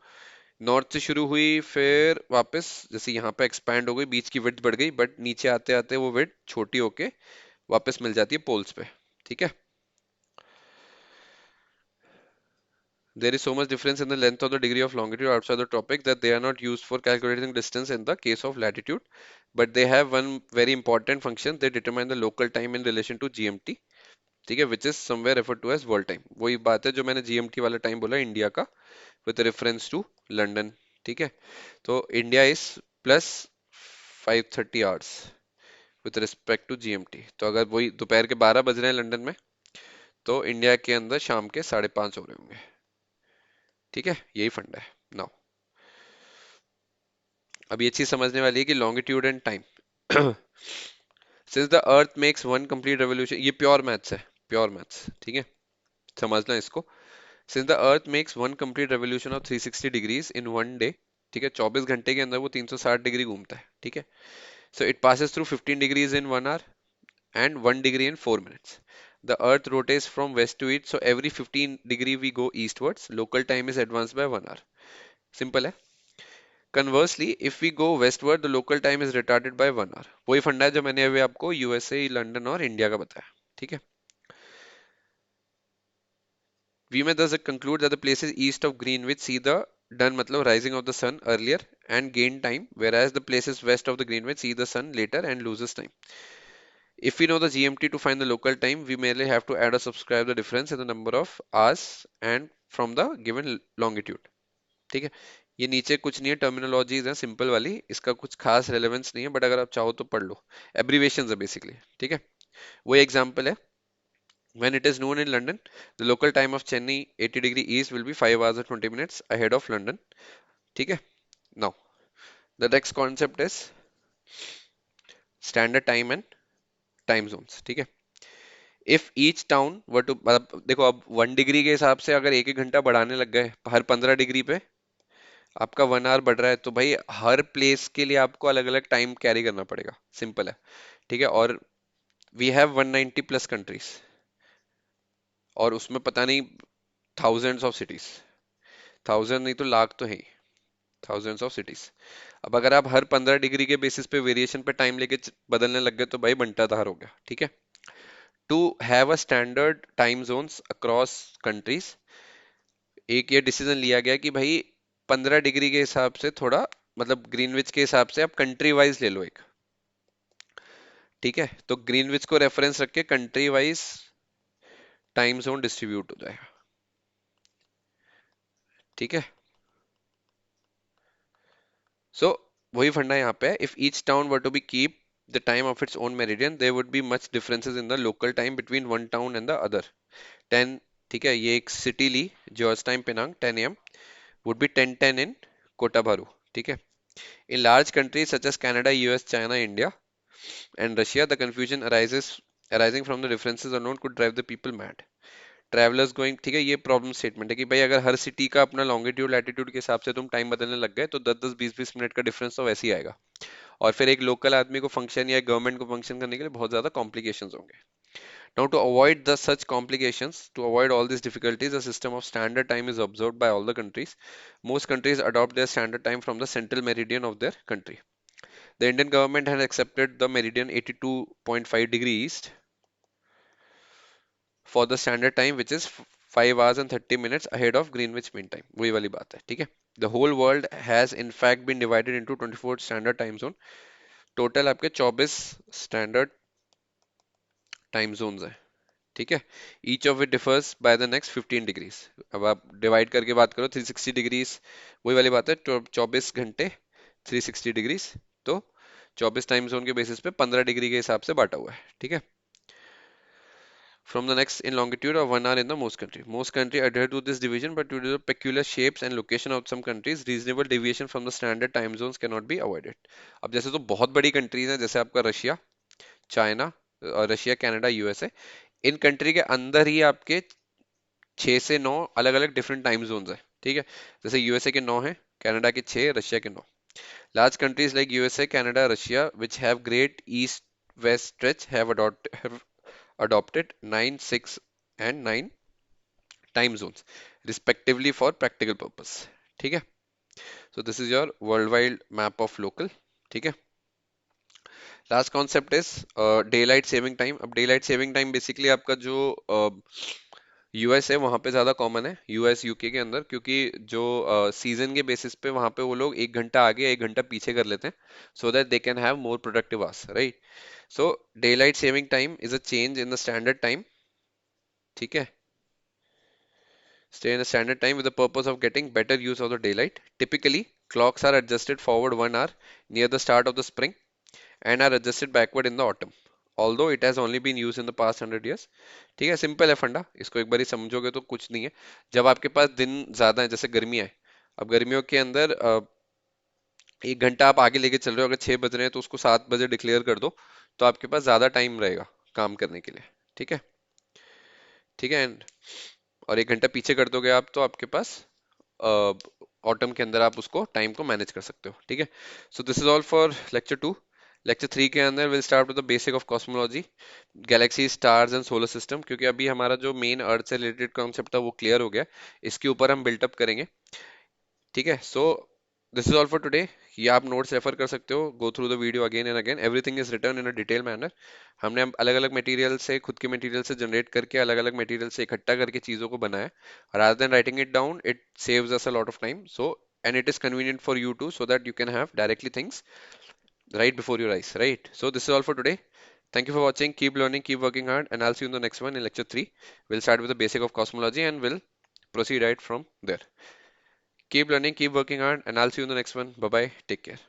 नॉर्थ से शुरू हुई फिर वापस जैसे यहाँ पे एक्सपैंड हो गई, बीच की विड्थ बढ़ गई, बट नीचे आते आते वो विड्थ छोटी होके वापस मिल जाती है पोल्स पे। ठीक है, there is so much difference in the length of the degree of longitude outside the tropic that they are not used for calculating distance in the case of latitude, but they have one very important function, they determine the local time in relation to GMT। ठीक है, which is somewhere referred to as world time। वही बात है जो मैंने GMT वाला time बोला India का, with reference to लंदन। ठीक है, तो India is plus 5:30 hours with respect to GMT. तो अगर वही दोपहर के 12 बज रहे हैं लंदन में, तो इंडिया के अंदर शाम के 5:30 हो रहे होंगे। ठीक है, यही फंडा है। नाउ अब ये चीज समझने वाली है कि longitude and time since the earth makes one complete revolution, ये प्योर मैथ्स है, प्योर मैथ्स। ठीक है, समझना इसको। Since the earth makes one complete revolution of 360 degrees in one day, ठीक है, 24 घंटे के अंदर वो 360 डिग्री घूमता है। ठीक है, so it passes through 15 degrees in 1 hour and 1 degree in 4 minutes. The earth rotates from west to east, so every 15 degree we go eastwards, local time is advanced by 1 hour. Simple है। Conversely, if we go westward, the local time is retarded by 1 hour. वही फंडा है जो मैंने अभी आपको USA, London और India का बताया। ठीक है, we may thus conclude that the places east of Greenwich see the done मतलब rising of the sun earlier and gain time, whereas the places west of the Greenwich see the sun later and loses time. If we know the GMT to find the local time, we merely have to add or subtract the difference in the number of hours and from the given longitude। ठीक है, ये नीचे कुछ नहीं है, terminologies है simple वाली, इसका कुछ खास रेलेवेंस नहीं है, बट अगर आप चाहो तो पढ़ लो, एब्रीवेशंस है बेसिकली। ठीक है, वही एग्जांपल है, when it is noon in London, the local time of Chennai 80 degree east will be 5 hours and 20 minutes ahead of London। ठीक है, now the next concept is standard time and time zones, ठीक है। If each town were to, मतलब देखो अब 1 degree के हिसाब से अगर एक एक घंटा बढ़ाने लग गए हर 15 डिग्री पे, आपका 1 आवर बढ़ रहा है, तो भाई हर प्लेस के लिए आपको अलग अलग टाइम कैरी करना पड़ेगा, सिंपल है, ठीक है। और वी हैव 190+ कंट्रीज, और उसमें पता नहीं थाउजेंड्स ऑफ सिटीज, थाउजेंड नहीं तो लाख तो है ही, थाउजेंड्स ऑफ सिटीज। अब अगर आप हर 15 डिग्री के बेसिस पे वेरिएशन पे टाइम लेके बदलने लग गए तो भाई बंटाधार हो गया, ठीक है। To have a standard time zones across countries, एक ये डिसीजन लिया गया कि भाई 15 डिग्री के हिसाब से थोड़ा, मतलब ग्रीनविच के हिसाब से आप कंट्री वाइज ले लो एक, ठीक है। तो ग्रीनविच को रेफरेंस रख के country wise time zone distribute हो जाएगा, ठीक है। सो वही फंडा यहाँ पे है, if each town were to be keep the time of its own meridian there would be much differences in the local time between one town and the other. 10, ठीक है, ये एक सिटी ली, George time Penang 10 AM would be 10:10 in Kotabaru, ठीक है। In large countries such as Canada, US, China, India, and Russia, the confusion arising from the differences unknown could drive the people mad. Travellers going, ठीक है, ये problem statement है कि भाई अगर हर city का अपना लॉन्गिट्यूड लैटिट्यूड के हिसाब से तुम टाइम बदलने लग गए तो 10-10 20-20 मिनट का डिफरेंस तो वैसे ही आएगा, और फिर एक लोकल आदमी को फंक्शन या गवर्नमेंट को फंक्शन करने के लिए बहुत ज्यादा कॉम्प्लिकेशंस होंगे। Now, to avoid the such complications, to avoid all these difficulties, a system of standard time is observed by all the countries. Most countries adopt their standard time from the central meridian of their country. The Indian government has accepted the meridian 82.5 degree east for the standard time, which is 5 hours and 30 minutes ahead of Greenwich Mean Time. वही वाली बात है, ठीक है। The whole world has in fact been divided into 24 standard time zone. Total आपके 24 standard time zones हैं, ठीक है। Each of it differs by the next 15 degrees. अब आप डिवाइड करके बात करो 360 डिग्रीज, वही वाली बात है, 24 घंटे 360 डिग्रीज, तो 24 टाइम जोन के बेसिस पे 15 डिग्री के हिसाब से बांटा हुआ है, ठीक है। From the next in longitude of 1 hour in the most country. Most country adhere to this division, but due to the peculiar shapes and location of some countries, reasonable deviation from the standard time zones cannot be avoided. अब जैसे तो बहुत बड़ी countries हैं, जैसे आपका Russia, China, Russia, Canada, USA, in country के अंदर ही आपके 6 से 9 अलग अलग डिफरेंट टाइम जोन्स है, ठीक है। जैसे यूएसए के 9 है, कनाडा के 6, रशिया के 9। Large countries like USA, Canada, Russia which have great east west stretch have adopted 9, 6 and 9 time zones respectively for practical purpose, ठीक है। So this is your world wide map of local, ठीक है। Last concept is day light saving time. अब day light saving time basically आपका जो US है वहां पे ज्यादा कॉमन है, यूएस यूके के अंदर, क्योंकि जो सीजन के बेसिस पे वहां पे वो लोग 1 घंटा आगे 1 घंटा पीछे कर लेते हैं, so that they can have more productive hours, right. So day light saving time is a change in the standard time, ठीक है, stay in the standard time with the purpose of getting better use of the daylight. Typically, clocks are adjusted forward 1 hour near the start of the spring and are adjusted backward in the autumn. Although it has only been used in the past 100 years. ठीक है, simple है फंडा, इसको एक बार ही समझोगे तो कुछ नहीं है। जब आपके पास दिन ज्यादा है, जैसे गर्मियां है, अब गर्मियों के अंदर 1 घंटा आप आगे लेके चल रहे हो, अगर 6 बज रहे हैं तो उसको 7 बजे डिक्लेयर कर दो, तो आपके पास ज्यादा टाइम रहेगा काम करने के लिए, ठीक है, ठीक है। और 1 घंटा पीछे कर दोगे आप तो आपके पास ऑटम के अंदर आप उसको टाइम को मैनेज कर सकते हो, ठीक है। So this is all for lecture 2। Lecture 3 के अंदर will start with the basic of cosmology, Galaxy, stars and solar system, क्योंकि अभी हमारा जो मेन अर्थ से रिलेटेड कॉन्सेप्ट था वो क्लियर हो गया, इसके ऊपर हम बिल्टअप करेंगे, ठीक है। So this is all for today. ये आप नोट्स रेफर कर सकते हो, go through the video again and again, everything is return in a detail manner. हमने अलग अलग मटेरियल से, खुद के मटेरियल से जनरेट करके, अलग अलग मटेरियल से इकट्ठा करके चीज़ों को बनाया, rather than writing it down it saves us a lot of time, so and it is convenient for you too, so that you can have directly things right before your eyes, right? So this is all for today. Thank you for watching. Keep learning, keep working hard, and I'll see you in the next one in lecture 3. We'll start with the basic of cosmology and we'll proceed right from there. Keep learning, keep working hard, and I'll see you in the next one. Bye bye. Take care.